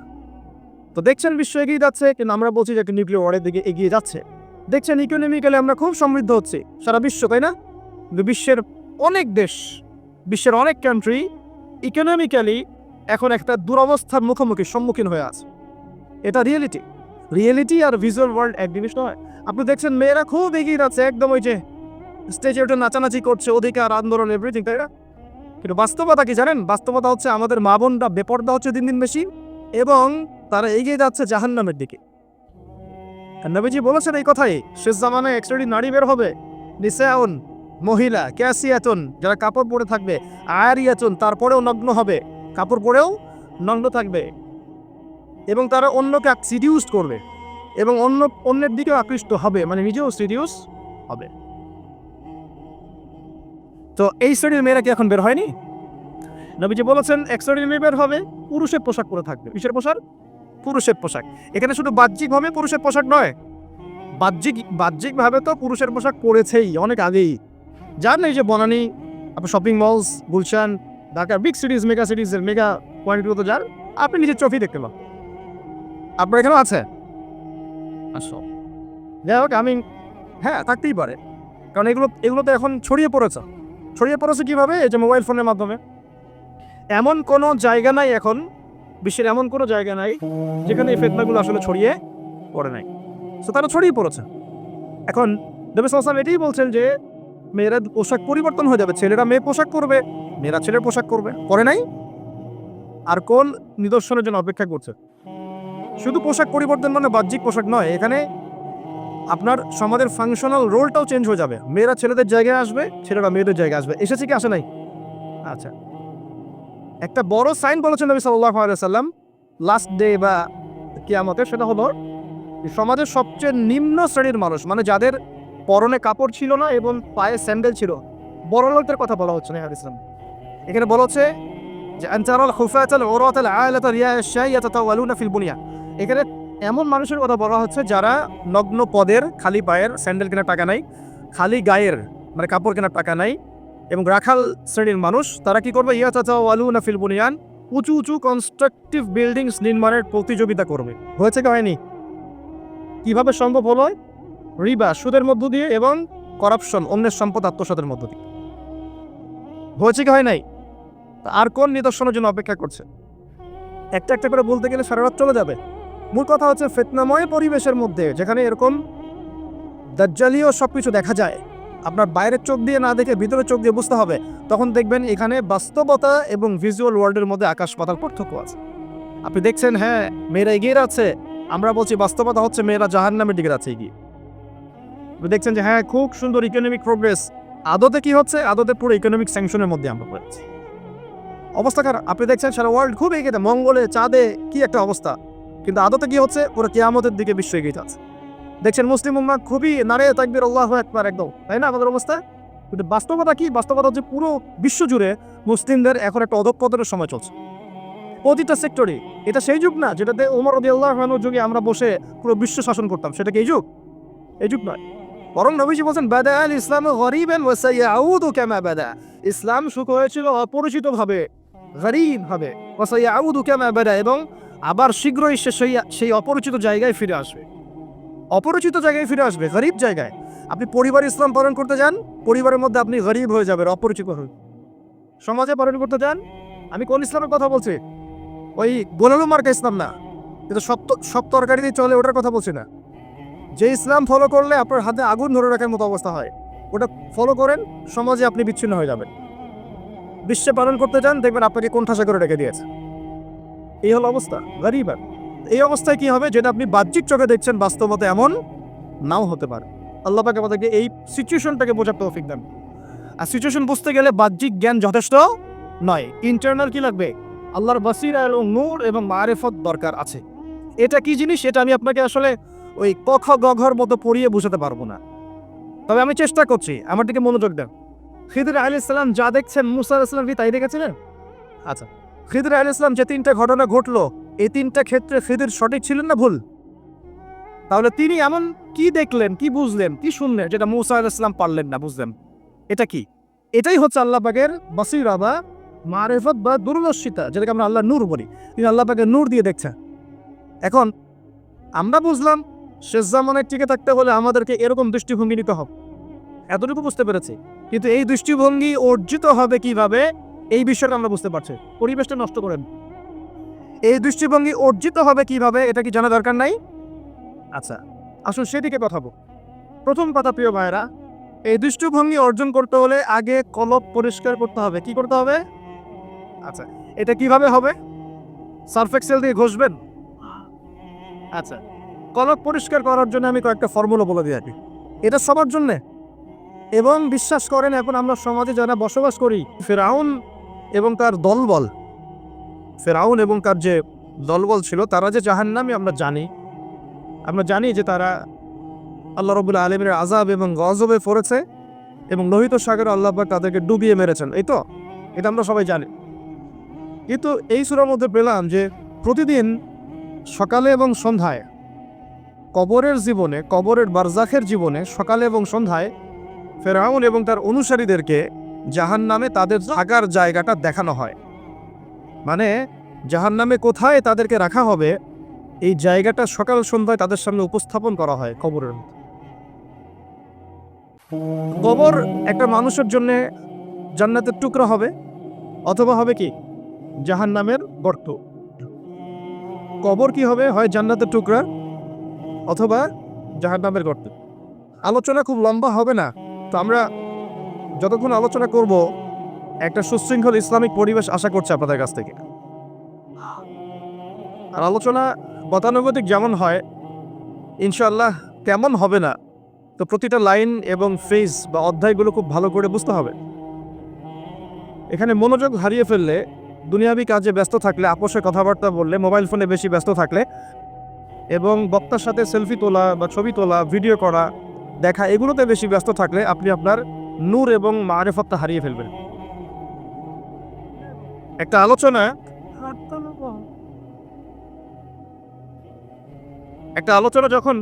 তো দেখছেন বিশ্ব এগিয়ে যাচ্ছে, কিন্তু আমরা বলছি যে নিউক্লিয়ার ওয়ারের দিকে এগিয়ে যাচ্ছে। দেখছেন ইকোনমিক্যালি আমরা খুব সমৃদ্ধ হচ্ছি, সারা বিশ্ব, তাই না? কিন্তু বিশ্বের অনেক দেশ, বিশ্বের অনেক কান্ট্রি ইকোনমিক্যালি এখন একটা দুরবস্থার সম্মুখীন হয়ে আছে। এটা রিয়েলিটি আর ভিজুয়াল ওয়ার্ল্ড এক জিনিস নয়। আপনি দেখছেন মেয়েরা খুব এগিয়ে যাচ্ছে, একদম ওই যে স্টেজে ওঠে নাচানাচি করছে, অধিকার আন্দোলন এভরিথিং, তাই না? কিন্তু বাস্তবতা কি জানেন? বাস্তবতা হচ্ছে আমাদের মা বোনরা বেপর্দা হচ্ছে দিন দিন বেশি, এবং তারা এগিয়ে যাচ্ছে জাহান্নামের দিকে। নবীজি বলেছেন এই কথাই, শেষ জামানায় এক শ্রেণীর নারী বের হবে, নিসাউন, মহিলা, ক্যাসিয়াতুন, যারা কাপড় পরে থাকবে, আয়ারিয়াতুন, তারপরেও নগ্ন হবে, কাপড় পরেও নগ্ন থাকবে, এবং তারা অন্যকে সিডিউস করবে এবং অন্যের দিকেও আকৃষ্ট হবে, মানে নিজেও সিডিউস হবে। তো এই শ্রেণীর মেয়েরা কি এখন বের হয়নি? নবীজি বলেছেন এক শ্রেণীর মেয়ে বের হবে, পুরুষের পোশাক পরে থাকবে। কিসের পোশাক? পুরুষের পোশাক। এখানে শুধু বাহ্যিকভাবে পুরুষের পোশাক নয়, বাহ্যিকভাবে তো পুরুষের পোশাক পরেছেই অনেক আগেই। যার নেই যে বনানী, আপনার শপিং মলস, গুলশান, ঢাকার বিগ সিটিজ, মেগা সিটিজের মেগা পয়েন্টগুলো যান, আপনি নিজের চোখেই দেখতে পান। আপনার এখানেও আছে। যাই হোক, হ্যাঁ, থাকতেই পারে, কারণ এগুলো তো এখন ছড়িয়ে পড়েছে কিভাবে? এই যে মোবাইল ফোনের মাধ্যমে। এমন কোনো জায়গা নাই এখন, বিশ্বের এমন কোনো জায়গা নাই যেখানে এই ফিতনাগুলো আসলে ছড়িয়ে পড়ে নাই। সো তারা ছড়িয়ে পড়েছে। এখন নবী সাল্লাল্লাহু আলাইহি ওয়াসাল্লাম এটাই বলছেন যে মেয়েরা পোশাক পরিবর্তন হয়ে যাবে, ছেলেরা মেয়ে পোশাক করবে, মেয়েরা ছেলের পোশাক করবে। করে নাই? আর কোন নিদর্শনের জন্য অপেক্ষা করছে? শুধু পোশাক পরিবর্তন মানে বাহ্যিক পোশাক নয়, এখানে আপনার সমাজের ফাংশনাল রোলটাও চেঞ্জ হয়ে যাবে। মেয়েরা ছেলেদের জায়গায় আসবে, ছেলেরা মেয়েদের জায়গায় আসবে। এসেছে কি আসে নাই? আচ্ছা, একটা বড় সাইন বলেছেন নবী সাল্লাল্লাহু আলাইহি ওয়াসাল্লাম লাস্ট ডে বা কিয়ামতের, সেটা হলো সমাজের সবচেয়ে নিম্ন শ্রেণীর মানুষ, মানে যাদের পরনে কাপড় ছিল না এবং পায়ে স্যান্ডেল ছিল, বড় লোকদের কথা বলা হচ্ছে না ইসলাম। এখানে বলা হচ্ছে যে আনতারাল খুফাতাল উরাতাল আলাতা রিয়া আশ-শাই ইয়াতাতাওয়ালুনা ফিল বুনিয়া। এখানে এমন মানুষের কথা বলা হচ্ছে যারা নগ্ন পদের, খালি পায়ের, স্যান্ডেল কেনার টাকা নাই, খালি গায়ের মানে কাপড় কেনার টাকা নাই এবং রাখাল শ্রেণীর মানুষ, তারা কি করবে? ইয়াতাতাওয়ালুনা ফিল বুনিয়ান, উঁচু উঁচু কনস্ট্রাকটিভ বিল্ডিংস নির্মাণের প্রতিযোগিতা করবে। হয়েছে কি হয়নি? কিভাবে সম্ভব হলো? রিবা, সুদের মধ্য দিয়ে এবং করাপশন, অন্যের সম্পদ আত্মসাতের মধ্য দিয়ে। হয়েছে কি হয় নাই? আর কোন নিদর্শনের জন্য অপেক্ষা করছে? একটা একটা করে বলতে গেলে সারা রাত চলে যাবে। মূল কথা হচ্ছে ফিতনাময় পরিবেশের মধ্যে যেখানে এরকম দাজ্জালীয় সবকিছু দেখা যায়, আপনার বাইরের চোখ দিয়ে না দেখে ভিতরের চোখ দিয়ে বুঝতে হবে, তখন দেখবেন এখানে বাস্তবতা এবং ভিজুয়াল ওয়ার্ল্ডের মধ্যে আকাশ পাতাল পার্থক্য আছে। আপনি দেখছেন হ্যাঁ মেয়েরা এগিয়ে আছে, আমরা বলছি বাস্তবতা হচ্ছে মেয়েরা জাহান্নামের দিকে যাচ্ছে এগিয়ে। আপনি দেখছেন যে হ্যাঁ খুব সুন্দর ইকোনমিক প্রোগ্রেস, আদতে কি হচ্ছে? আদতে পুরো ইকোনমিক স্যাংশনের মধ্যে আমরা পড়েছি। অবস্থা খারাপ। আপনি দেখছেন সারা ওয়ার্ল্ড খুব এগিয়ে, মঙ্গলে চাঁদে কি একটা অবস্থা, কিন্তু আদতে কি হচ্ছে? পুরো কিয়ামতের দিকে বিশ্ব এগিয়ে যাচ্ছে। দেখছেন মুসলিম উম্মাহ খুবই নারে তাকবীর আল্লাহু আকবার একদম, তাই না আমাদের অবস্থা? কিন্তু বাস্তবতা কি? বাস্তবতা হচ্ছে পুরো বিশ্ব জুড়ে মুসলিমদের এখন একটা অধঃপতনের সময় চলছে প্রতিটা সেক্টরে। এটা সেই যুগ না যেটাতে ওমর রাদিয়াল্লাহু আনহুর যুগে আমরা বসে পুরো বিশ্ব শাসন করতাম, সেটা কি এই যুগ? এই যুগ নয়। বরং নবীজি বলছেন বাদা আল ইসলাম গরিবান ওয়া সায়াউদু কামা বাদা। ইসলাম শুরু হয়েছিল অপরিচিতভাবে, গরীব ভাবে, ওয়া সায়াউদু কামা বাদা, এবং আবার শীঘ্রই সেই অপরিচিত জায়গায় ফিরে আসবে। অপরিচিত জায়গায় ফিরে আসবে, গরীব জায়গায়। আপনি পরিবার ইসলাম পালন করতে যান, পরিবারের মধ্যে আপনি গরীব হয়ে যাবেন, অপরিচিত হয়ে। সমাজে পালন করতে যান, আমি কোন ইসলামের কথা বলছি? ওই গোলালু মার্কা ইসলাম না, কিন্তু সব তরকারি দিয়ে চলে ওটার কথা বলছি না। যে ইসলাম ফলো করলে আপনার হাতে আগুন ধরে রাখার মতো অবস্থা হয়, ওটা ফলো করেন, সমাজে আপনি বিচ্ছিন্ন হয়ে যাবেন। বিশ্বে পালন করতে যান, দেখবেন আপনাকে কোণঠাসা করে রেখে দিয়েছে। এই হলো অবস্থা, গরীব। এই অবস্থায় কি হবে? যেটা আপনি বাহ্যিক চোখে দেখছেন, বাস্তবতা এমন নাও হতে পারে। আল্লাহ পাক আমাদেরকে এই সিচুয়েশনটাকে বোঝার তৌফিক দেন। আর সিচুয়েশন বুঝতে গেলে বাহ্যিক জ্ঞান যথেষ্ট নয়, ইন্টারনাল কি লাগবে? আল্লাহর বাসিরা এবং নূর এবং মারিফত দরকার আছে। এটা কি জিনিস? এটা আমি আপনাকে আসলে ওই ক খ গ ঘর মতো পড়িয়ে বোঝাতে পারবো না, তবে আমি চেষ্টা করছি। আমার দিকে মনোযোগ দেন। খিদির আলাইহিস সালাম যা দেখছেন, মুসা আলাইহিস সালাম কি তাই দেখেছিলেন? আচ্ছা, খিদির আলাইহিস সালাম যে তিনটা ঘটনা ঘটলো, এই তিনটা ক্ষেত্রে খিদির সঠিক ছিলেন না ভুল? তাহলে তিনি এমন কি দেখলেন, কি বুঝলেন, কি শুনলেন যেটা মুসা আলাইহিস সালাম পারলেন না, বুঝলেন? এটা কি? এটাই হচ্ছে আল্লাহ পাকের বাসিরা বা মারিফত বা দূরদর্শিতা, যেটাকে আমরা আল্লাহ নূর বলি। তিনি আল্লাহ পাকের নূর দিয়ে দেখছেন। এখন আমরা বুঝলাম শেষ জামানায় টিকে থাকতে হলে আমাদেরকে এরকম দৃষ্টিভঙ্গি নিতে হবে, এতটুকু বুঝতে পেরেছি। কিন্তু এই দৃষ্টিভঙ্গি অর্জিত হবে কিভাবে, এই বিষয়টা আমরা বুঝতে পারছি। পরিবেশটা নষ্ট করেন। এই দৃষ্টিভঙ্গি অর্জিত হবে কিভাবে, এটা কি জানা দরকার নাই? আচ্ছা, আসুন সেদিকে কথা বল। প্রথম কথা প্রিয় ভাইরা, এই দৃষ্টিভঙ্গি অর্জন করতে হলে আগে কলব পরিষ্কার করতে হবে। কি করতে হবে? আচ্ছা, এটা কিভাবে হবে? সার্ফ এক্সেল দিয়ে ঘষবেন? আচ্ছা, কলব পরিষ্কার করার জন্য আমি কয়েকটা ফর্মুলা বলে দিই আগে। এটা সবার জন্যে। এবং বিশ্বাস করেন, এখন আমরা সমাজে যারা বসবাস করি, ফেরাউন এবং তার দলবল, ফেরাউন এবং তার যে দলবল ছিল, তারা যে জাহান্নামী আমরা জানি যে তারা আল্লাহ রাব্বুল আলামিনের আযাব এবং গজবে পড়েছে এবং লোহিত সাগরে আল্লাহ পাক তাদেরকে ডুবিয়ে মেরেছেন। এই তো, এটা আমরা সবাই জানি। কিন্তু এই সূরার মধ্যে পেলাম যে প্রতিদিন সকালে এবং সন্ধ্যায় কবরের জীবনে, কবরের বারজাখের জীবনে সকালে এবং সন্ধ্যায় ফেরাউন এবং তার অনুসারীদেরকে জাহান্নামে তাদের থাকার জায়গাটা দেখানো হয়। মানে জাহান্নামে কোথায় তাদেরকে রাখা হবে, এই জায়গাটা সকাল সন্ধ্যায় তাদের সামনে উপস্থাপন করা হয় কবরের মধ্যে। কবর একটা মানুষের জন্য জান্নাতের টুকরা হবে, অথবা হবে কি জাহান্নামের গর্ত। কবর কি হবে? হয় জান্নাতের টুকরা অথবা জাহান্নামের গর্ত। আলোচনা খুব লম্বা হবে না, তো আমরা যতক্ষণ আলোচনা করব একটা সুশৃঙ্খল ইসলামিক পরিবেশ আশা করছি আপনাদের কাছ থেকে। আর আলোচনা গতানুগতিক যেমন হয় ইনশাআল্লাহ তেমন হবে না, তো প্রতিটা লাইন এবং ফ্রেজ বা অধ্যায়গুলো খুব ভালো করে বুঝতে হবে। এখানে মনোযোগ হারিয়ে ফেললে, দুনিয়াবি কাজে ব্যস্ত থাকলে, আপোষে কথাবার্তা বললে, মোবাইল ফোনে বেশি ব্যস্ত থাকলে এবং বক্তার সাথে সেলফি তোলা বা ছবি তোলা, ভিডিও করা, দেখা, এগুলোতে বেশি ব্যস্ত থাকলে আপনি আপনার নূর এবং মারিফতটা হারিয়ে ফেলবেন। একটা আলোচনা যখন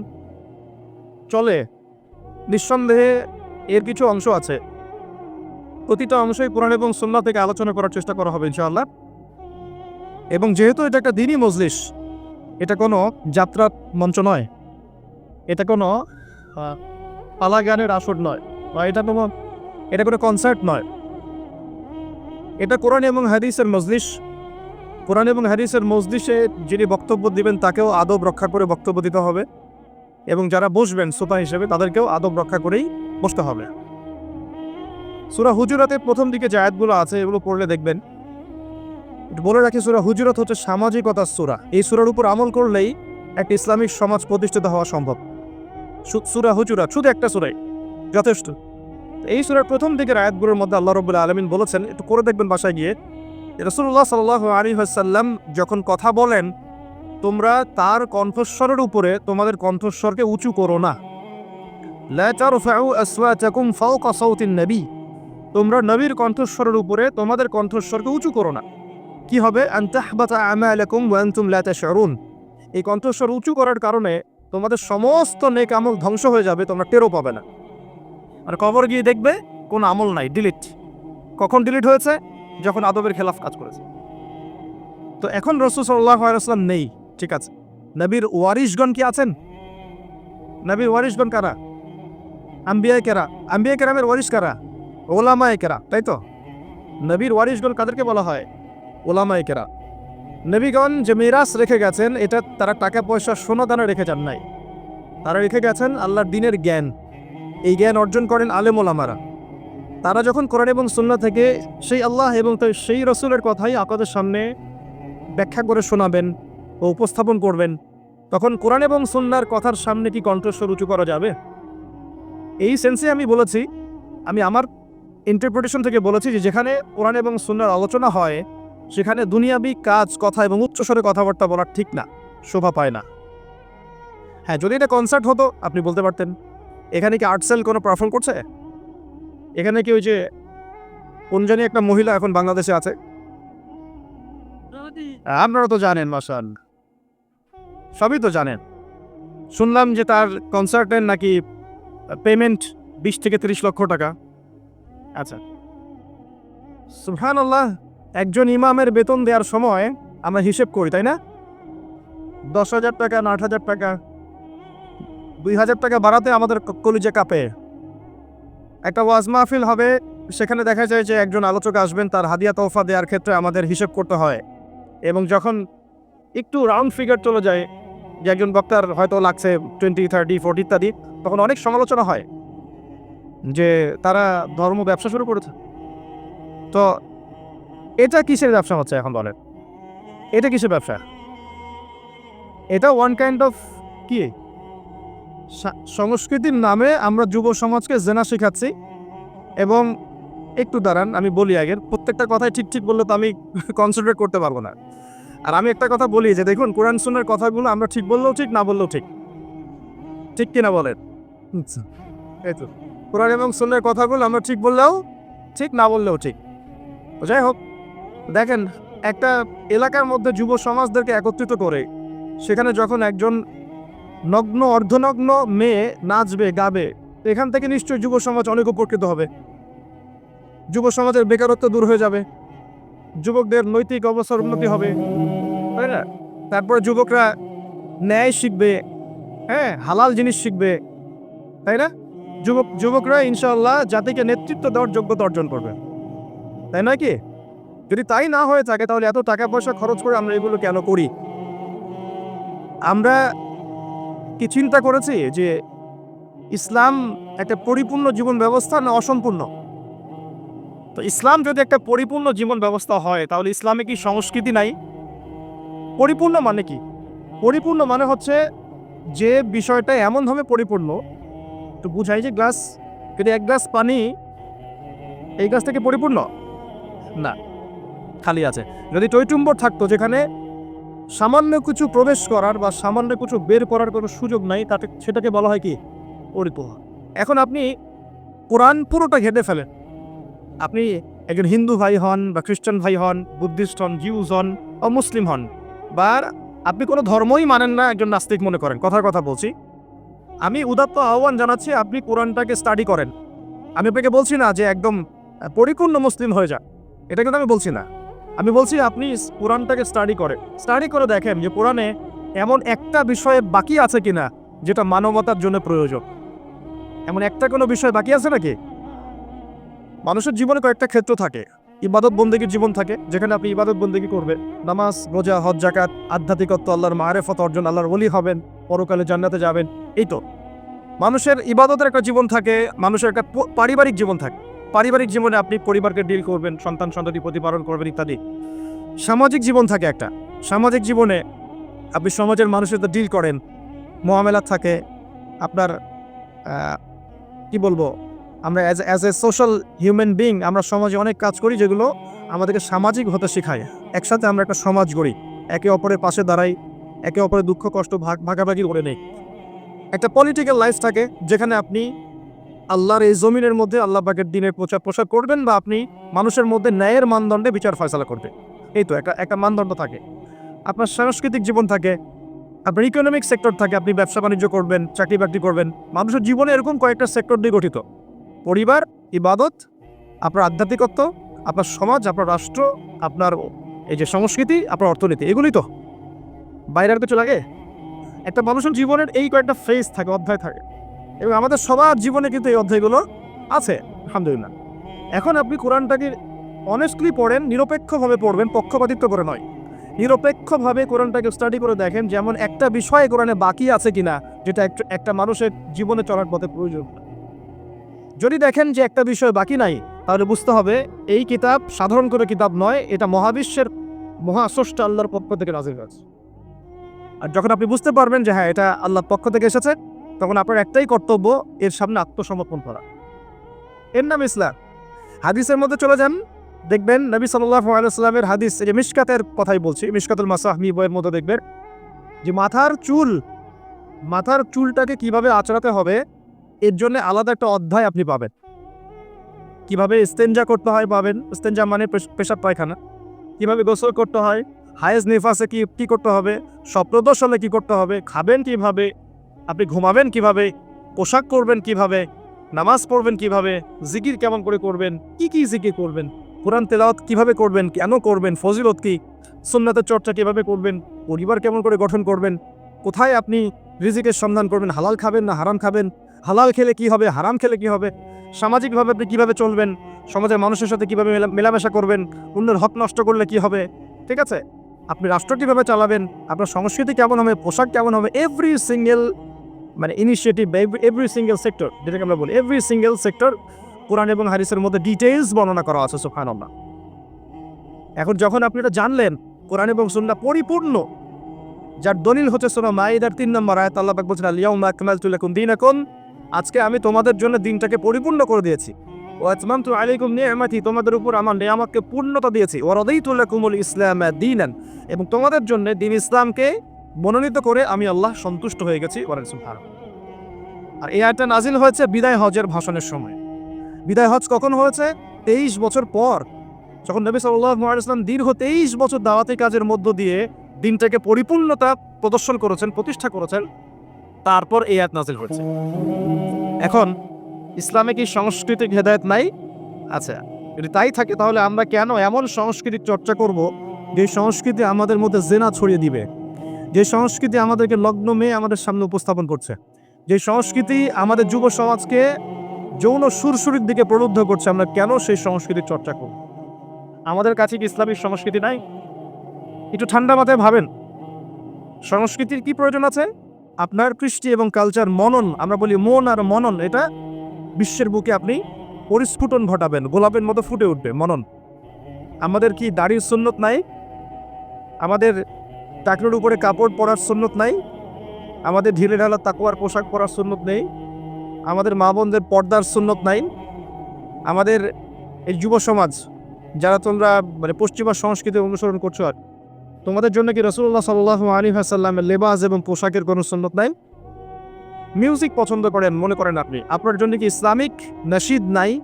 চলে, নিঃসন্দেহে এর কিছু অংশ আছে, প্রতিটা অংশই কোরআন এবং সুন্নাহ থেকে আলোচনা করার চেষ্টা করা হবে ইনশাআল্লাহ। এবং যেহেতু এটা একটা দ্বীনি মজলিস, এটা কোনো যাত্রার মঞ্চ নয়, এটা কোনো পালা গানের আসর নয়, বা এটা কোনো কনসার্ট নয়, এটা কোরআন এবং হাদিসের মজলিস। কোরআন এবং হাদিসের মজলিসে যিনি বক্তব্য দিবেন তাকেও আদব রক্ষা করে বক্তব্য দিতে হবে, এবং যারা বসবেন শ্রোতা হিসেবে তাদেরকেও আদব রক্ষা করেই বসতে হবে। সূরা হুজুরাতের প্রথম দিকে যে আয়াতগুলো আছে এগুলো পড়লে দেখবেন, বলে রাখি সূরা হুজুরাত হচ্ছে সামাজিকতার সূরা। এই সূরার উপর আমল করলেই একটা ইসলামিক সমাজ প্রতিষ্ঠিত হওয়া সম্ভব। সূরা হুজুরাত শুধু একটা সূরাই যথেষ্ট। এই সূরার প্রথম দিকের আয়াতগুলোর মধ্যে আল্লাহ রাব্বুল আলামিন বলেছেন, একটু করে দেখবেন বাসায় গিয়ে, রাসূলুল্লাহ সাল্লাল্লাহু আলাইহি ওয়াসাল্লাম যখন কথা বলেন, তোমরা তার কণ্ঠস্বরের উপরে তোমাদের কণ্ঠস্বরকে উঁচু করো না। লা তারফাউ আসওয়াতাকুম ফাওকা সাওতিন নবী, তোমরা নবীর কণ্ঠস্বরের উপরে তোমাদের কণ্ঠস্বরকে উঁচু করো না। কি হবে? আন তাহবাতা আমালাকুম ওয়া আনতুম লা তাশউরুন, এই কণ্ঠস্বর উঁচু করার কারণে তোমাদের সমস্ত নেক আমল ধ্বংস হয়ে যাবে, তোমরা টেরও পাবে না। আর কবর গিয়ে দেখবে কোনো আমল নাই, ডিলিট। কখন ডিলিট হয়েছে? যখন আদবের খেলাফ কাজ করেছে। তো এখন রাসূল সাল্লাল্লাহু আলাইহি ওয়াসাল্লাম নেই, ঠিক আছে। নবীর ওয়ারিশগণ কি আছেন? নবীর ওয়ারিশগণ কারা? আম্বিয়া কেরা। আম্বিয়া কেরামের ওয়ারিশ কারা? ওলামায়ে কেরা, তাই তো? নবীর ওয়ারিশগণ কাদেরকে বলা হয়? ওলামায়ে কেরা। নবীগণ যে মিরাস রেখে গেছেন, এটা তারা টাকা পয়সা সোনা দানা রেখে যান নাই, তারা রেখে গেছেন আল্লাহর দ্বীনের জ্ঞান। এই জ্ঞান অর্জন করেন আলেম ওলামারা। তারা যখন কোরআন এবং সুন্নাহ থেকে সেই আল্লাহ এবং সেই রাসূলের কথাই আপনাদের সামনে ব্যাখ্যা করে শোনাবেন ও উপস্থাপন করবেন, তখন কোরআন এবং সুন্নাহর কথার সামনে কি কণ্ঠস্বর উঁচু করা যাবে? এই সেন্সে আমি বলেছি, আমি আমার ইন্টারপ্রিটেশন থেকে বলেছি যে যেখানে কোরআন এবং সুন্নাহর আলোচনা হয় সেখানে দুনিয়াবি কাজ, কথা এবং উচ্চস্বরে কথাবার্তা বলা ঠিক না, শোভা পায় না। হ্যাঁ, যদি এটা কনসার্ট হতো আপনি বলতে পারতেন। এখানে কি আর্টসেল কোনো পারফর্ম করছে? এখানে কি ওই যে কোন জানি একটা মহিলা এখন বাংলাদেশে আছে, আপনারা তো জানেন, মাশাআল্লাহ সবই তো জানেন। শুনলাম যে তার কনসার্টের নাকি পেমেন্ট 20 থেকে 30 লক্ষ টাকা। আচ্ছা, সুবহানাল্লাহ। একজন ইমামের বেতন দেওয়ার সময় আমরা হিসেব করি, তাই না? 10,000 টাকা, 8,000 টাকা, 2,000 টাকা বাড়াতে আমাদের কলিজা কাঁপে। একটা ওয়াজ মাহফিল হবে, সেখানে দেখা যায় যে একজন আলোচক আসবেন, তার হাদিয়া তোহফা দেওয়ার ক্ষেত্রে আমাদের হিসেব করতে হয়। এবং যখন একটু রাউন্ড ফিগার চলে যায়, যে একজন বক্তার হয়তো লাগছে 20, 30, 40 ইত্যাদি, তখন অনেক সমালোচনা হয় যে তারা ধর্ম ব্যবসা শুরু করেছে। তো এটা কিসের ব্যবসা হচ্ছে এখন বলেন? এটা কিসের ব্যবসা? এটা ওয়ান কাইন্ড অফ কি সংস্কৃতির নামে আমরা যুব সমাজকে জেনা শেখাচ্ছি। এবং একটু দাঁড়ান, আমি বলি আগে, প্রত্যেকটা কথাই ঠিক ঠিক বললে তো আমি কনসেন্ট্রেট করতে পারবো না। আর আমি একটা কথা বলি যে দেখুন, কোরআন সুন্নাহর কথাগুলো আমরা ঠিক বললেও ঠিক, না বললেও ঠিক, ঠিক কিনা বলেন? এই তো কোরআন এবং সুন্নাহর কথাগুলো আমরা ঠিক বললেও ঠিক, না বললেও ঠিক। যাই হোক, দেখেন, একটা এলাকার মধ্যে যুব সমাজদেরকে একত্রিত করে সেখানে যখন একজন নগ্ন অর্ধনগ্ন মেয়ে নাচবে, গাবে, এখান থেকে নিশ্চয়ই যুব সমাজ অনেক উপকৃত হবে। যুব সমাজের বেকারত্ব দূর হয়ে যাবে, যুবকদের নৈতিক অবস্থার উন্নতি হবে, তাই না? তারপরে যুবকরা ন্যায় শিখবে, হ্যাঁ, হালাল জিনিস শিখবে, তাই না? যুবকরা ইনশাআল্লাহ জাতিকে নেতৃত্ব দেওয়ার যোগ্যতা অর্জন করবে, তাই নয় কি? যদি তাই না হয়ে থাকে তাহলে এত টাকা পয়সা খরচ করে আমরা এগুলো কেন করি? আমরা কি চিন্তা করেছি যে ইসলাম একটা পরিপূর্ণ জীবন ব্যবস্থা না অসম্পূর্ণ? তো ইসলাম যদি একটা পরিপূর্ণ জীবন ব্যবস্থা হয় তাহলে ইসলামে কি সংস্কৃতি নাই? পরিপূর্ণ মানে কি? পরিপূর্ণ মানে হচ্ছে যে বিষয়টা এমনভাবে পরিপূর্ণ, একটু বুঝাই যে গ্লাস, যদি এক গ্লাস পানি, এই গ্লাস থেকে পরিপূর্ণ না, খালি আছে। যদি টইটুম্বর থাকতো যেখানে সামান্য কিছু প্রবেশ করার বা সামান্য কিছু বের করার কোনো সুযোগ নাই, সেটাকে বলা হয় কি? পরিপূর্ণ। এখন আপনি কোরআন পুরোটা ঘেটে ফেলেন। আপনি একজন হিন্দু ভাই হন বা খ্রিস্টান ভাই হন, বুদ্ধিস্ট হন, জিউস হন বা মুসলিম হন, বা আপনি কোনো ধর্মই মানেন না, একজন নাস্তিক মনে করেন, কথার কথা বলছি, আমি উদাত্ত আহ্বান জানাচ্ছি আপনি কোরআনটাকে স্টাডি করেন। আমি আপনাকে বলছি না যে একদম পরিপূর্ণ মুসলিম হয়ে যান, এটা কিন্তু আমি বলছি না। আমি বলছি আপনি কোরআনটাকে স্টাডি করে দেখেন যে কোরআনে এমন একটা বিষয়ে বাকি আছে কিনা যেটা মানবতার জন্য প্রয়োজন। এমন একটা কোনো বিষয় বাকি আছে নাকি? মানুষের জীবনে কয়েকটা ক্ষেত্র থাকে, ইবাদত বন্দেগীর জীবন থাকে যেখানে আপনি ইবাদত বন্দেগী করবেন, নামাজ, রোজা, হজ, জাকাত, আধ্যাত্মিকত্ব, আল্লাহর মারেফত অর্জন, আল্লাহর ওলি হবেন, পরকালে জান্নাতে যাবেন। এই তো মানুষের ইবাদতের একটা জীবন থাকে, মানুষের একটা পারিবারিক জীবন থাকে। পারিবারিক জীবনে আপনি পরিবারকে ডিল করবেন, সন্তান সন্ততি প্রতিপালন করবেন ইত্যাদি। সামাজিক জীবন থাকে একটা, সামাজিক জীবনে আপনি সমাজের মানুষের সাথে ডিল করেন, মোয়ামেলা থাকে আপনার। কি বলবো, আমরা as a social human being আমরা সমাজে অনেক কাজ করি যেগুলো আমাদেরকে সামাজিক হতে শেখায়। একসাথে আমরা একটা সমাজ গড়ি, একে অপরের পাশে দাঁড়াই, একে অপরের দুঃখ কষ্ট ভাগাভাগি করে নেই। একটা পলিটিক্যাল লাইফ থাকে যেখানে আপনি আল্লাহর এই জমিনের মধ্যে আল্লাহ পাকের দিনের প্রচার প্রসার করবেন, বা আপনি মানুষের মধ্যে ন্যায়ের মানদণ্ডে বিচার ফয়সালা করবেন। এই তো একটা মানদণ্ড থাকে। আপনার সাংস্কৃতিক জীবন থাকে, আপনার ইকোনমিক সেক্টর থাকে, আপনি ব্যবসা বাণিজ্য করবেন, চাকরি বাকরি করবেন। মানুষের জীবনে এরকম কয়েকটা সেক্টর দিয়ে গঠিত: পরিবার, ইবাদত, আপনার আধ্যাত্মিকত্ব, আপনার সমাজ, আপনার রাষ্ট্র, আপনার এই যে সংস্কৃতি, আপনার অর্থনীতি। এগুলি তো বাইরে আর কিছু লাগে? একটা মানুষের জীবনের এই কয়েকটা ফেজ থাকে, অধ্যায় থাকে, এবং আমাদের সবার জীবনে কিন্তু এই অধ্যায়গুলো আছে, আলহামদুলিল্লাহ। এখন আপনি কোরআনটাকে অনেস্টলি পড়েন, নিরপেক্ষভাবে পড়বেন, পক্ষপাতিত্ব করে নয়। নিরপেক্ষভাবে কোরআনটাকে স্টাডি করে দেখেন যেমন একটা বিষয় কোরআনে বাকি আছে কিনা যেটা একটা মানুষের জীবনে চলার পথে প্রয়োজন। যদি দেখেন যে একটা বিষয় বাকি নাই, তাহলে বুঝতে হবে এই কিতাব সাধারণ কোনো কিতাব নয়, এটা মহাবিশ্বের মহাস্রষ্টা আল্লাহর পক্ষ থেকে নাযিল হয়েছে। আর যখন আপনি বুঝতে পারবেন যে হ্যাঁ এটা আল্লাহর পক্ষ থেকে এসেছে, তখন আপনার একটাই কর্তব্য, এর সামনে আত্মসমর্পণ করা। এর নাম ইসলাম। হাদিসের মধ্যে চলে যান, দেখবেন নবী সাল্লাল্লাহু আলাইহি ওয়াসাল্লামের হাদিস, এই যে মিশকাতের কথাই বলছি, মিশকাতুল মাসাহমি বইয়ের মধ্যে দেখবেন যে মাথার চুলটাকে কিভাবে আঁচড়াতে হবে এর জন্য আলাদা একটা অধ্যায় আপনি পাবেন। কিভাবে ইস্তেঞ্জা করতে হয় পাবেন, ইস্তেঞ্জা মানে পেশাব পায়খানা, কিভাবে গোসল করতে হয়, হায়েজ নিফাসে কি করতে হবে, স্বপ্নদোষ হলে কি করতে হবে, খাবেন কিভাবে, আপনি ঘুমাবেন কিভাবে, পোশাক করবেন কিভাবে, নামাজ পড়বেন কিভাবে, জিকির কেমন করে করবেন, কি জিকির করবেন, কোরআন তেলাওয়াত কিভাবে করবেন, কেন করবেন, ফজিলত কি, সুন্নাতের চর্চা কিভাবে করবেন, পরিবার কেমন করে গঠন করবেন, কোথায় আপনি রিজিকের সন্ধান করবেন, হালাল খাবেন না হারাম খাবেন, হালাল খেলে কি হবে, হারাম খেলে কি হবে, সামাজিকভাবে আপনি কিভাবে চলবেন, সমাজের মানুষের সাথে কিভাবে মেলামেশা করবেন, অন্যের হক নষ্ট করলে কি হবে, ঠিক আছে, আপনি রাষ্ট্র কীভাবে চালাবেন, আপনার সংস্কৃতি কেমন হবে, পোশাক কেমন হবে, এভরি সিঙ্গেল মানে ইনিশিয়েটিভ, এভরি সিঙ্গেল সেক্টর, যেটাকে আমরা বলি এভরি সিঙ্গেল সেক্টর কোরআন এবং হাদিসের মধ্যে ডিটেইলস বর্ণনা করা আছে। সুবহানাল্লাহ। এখন যখন আপনি এটা জানলেন কোরআন এবং সুন্নাহ পরিপূর্ণ, যার দলিল হচ্ছে সূরা মাইদার 3 নম্বর আয়াত, আল্লাহ পাক বলছেন আল-ইয়াউমা আকমালতু লাকুম দীনাকুম, আজকে আমি তোমাদের জন্য দিনটাকে পরিপূর্ণ করে দিয়েছি। ওয়া আতমামতু আলাইকুম নি'মাতি, তোমাদের উপর আমার নিয়ামতকে পূর্ণতা দিয়েছি। ওয়া রাদিতু লাকুমুল ইসলাম দীনান, এবং তোমাদের জন্য দ্বীন ইসলামকে মনোনীত করে আমি আল্লাহ সন্তুষ্ট হয়ে গেছি। ওয়া সুবহানাল্লাহ। আর এই আয়াতটা নাজিল হয়েছে বিদায় হজের ভাষণের সময়। বিদায় হজ কখন হয়েছে? 23 বছর পর, যখন নবী সাল্লাল্লাহু আলাইহি ওয়াসাল্লাম দীর্ঘ 23 বছর দাওয়াতি কাজের মধ্য দিয়ে দিনটাকে পরিপূর্ণতা প্রদর্শন করেছেন, প্রতিষ্ঠা করেছেন, তারপর এই আয়াত নাজিল হয়েছে। এখন ইসলামে কি সাংস্কৃতিক হেদায়েত নাই? আচ্ছা, যদি তাই থাকে তাহলে আমরা কেন এমন সংস্কৃতির চর্চা করব যে সংস্কৃতি আমাদের মধ্যে জেনা ছড়িয়ে দিবে, যে সংস্কৃতি আমাদেরকে লগ্ন মেয়ে আমাদের সামনে উপস্থাপন করছে, যে সংস্কৃতি আমাদের যুব সমাজকে যৌন সুরসুরির দিকে প্রলুব্ধ করছে, আমরা কেন সেই সংস্কৃতির চর্চা করব? আমাদের কাছে কি ইসলামিক সংস্কৃতি নাই? একটু ঠান্ডা মাথায় ভাবেন, সংস্কৃতির কি প্রয়োজন আছে? আপনার কৃষ্টি এবং কালচার মনন, আমরা বলি মন আর মনন, এটা বিশ্বের বুকে আপনি পরিস্ফুটন ঘটাবেন, গোলাপের মতো ফুটে উঠবে মনন। আমাদের কি দাড়ির সুন্নত নাই? আমাদের টাকনুর উপরে কাপড় পরার সুন্নত নাই? আমাদের ঢিলে ঢালা তাকওয়ার পোশাক পরার সুন্নত নেই? আমাদের মা বোনদের পর্দার সুন্নত নাই? আমাদের এই যুব সমাজ যারা তোমরা মানে পশ্চিমা সংস্কৃতি অনুসরণ করছো, আর তোমাদের জন্য কি রাসূলুল্লাহ সাল্লাল্লাহু আলাইহি ওয়াসাল্লামের লেবাস এবং পোশাকের কোনো সুন্নত নাই? মিউজিক পছন্দ করেন মনে করেন আপনি, আপনার জন্য কি ইসলামিক নাশিদ নাই?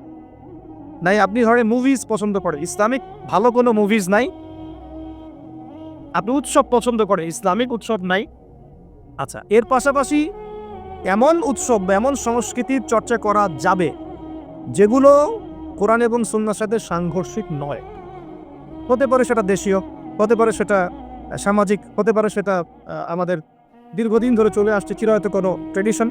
নাই আপনি ধরেন মুভিজ পছন্দ করেন, ইসলামিক ভালো কোনো মুভিজ নাই? আপনি উৎসব পছন্দ করেন, ইসলামিক উৎসব নাই? আচ্ছা, এর পাশাপাশি এমন উৎসব বা এমন সংস্কৃতির চর্চা করা যাবে যেগুলো কোরআন এবং সুন্নাহর সাথে সাংঘর্ষিক নয়। হতে পারে সেটা দেশীয়, হতে পারে সেটা সামাজিক, হতে পারে সেটা আমাদের দীর্ঘদিন ধরে চলে আসছে চিরায়ত কোনো ট্রেডিশন।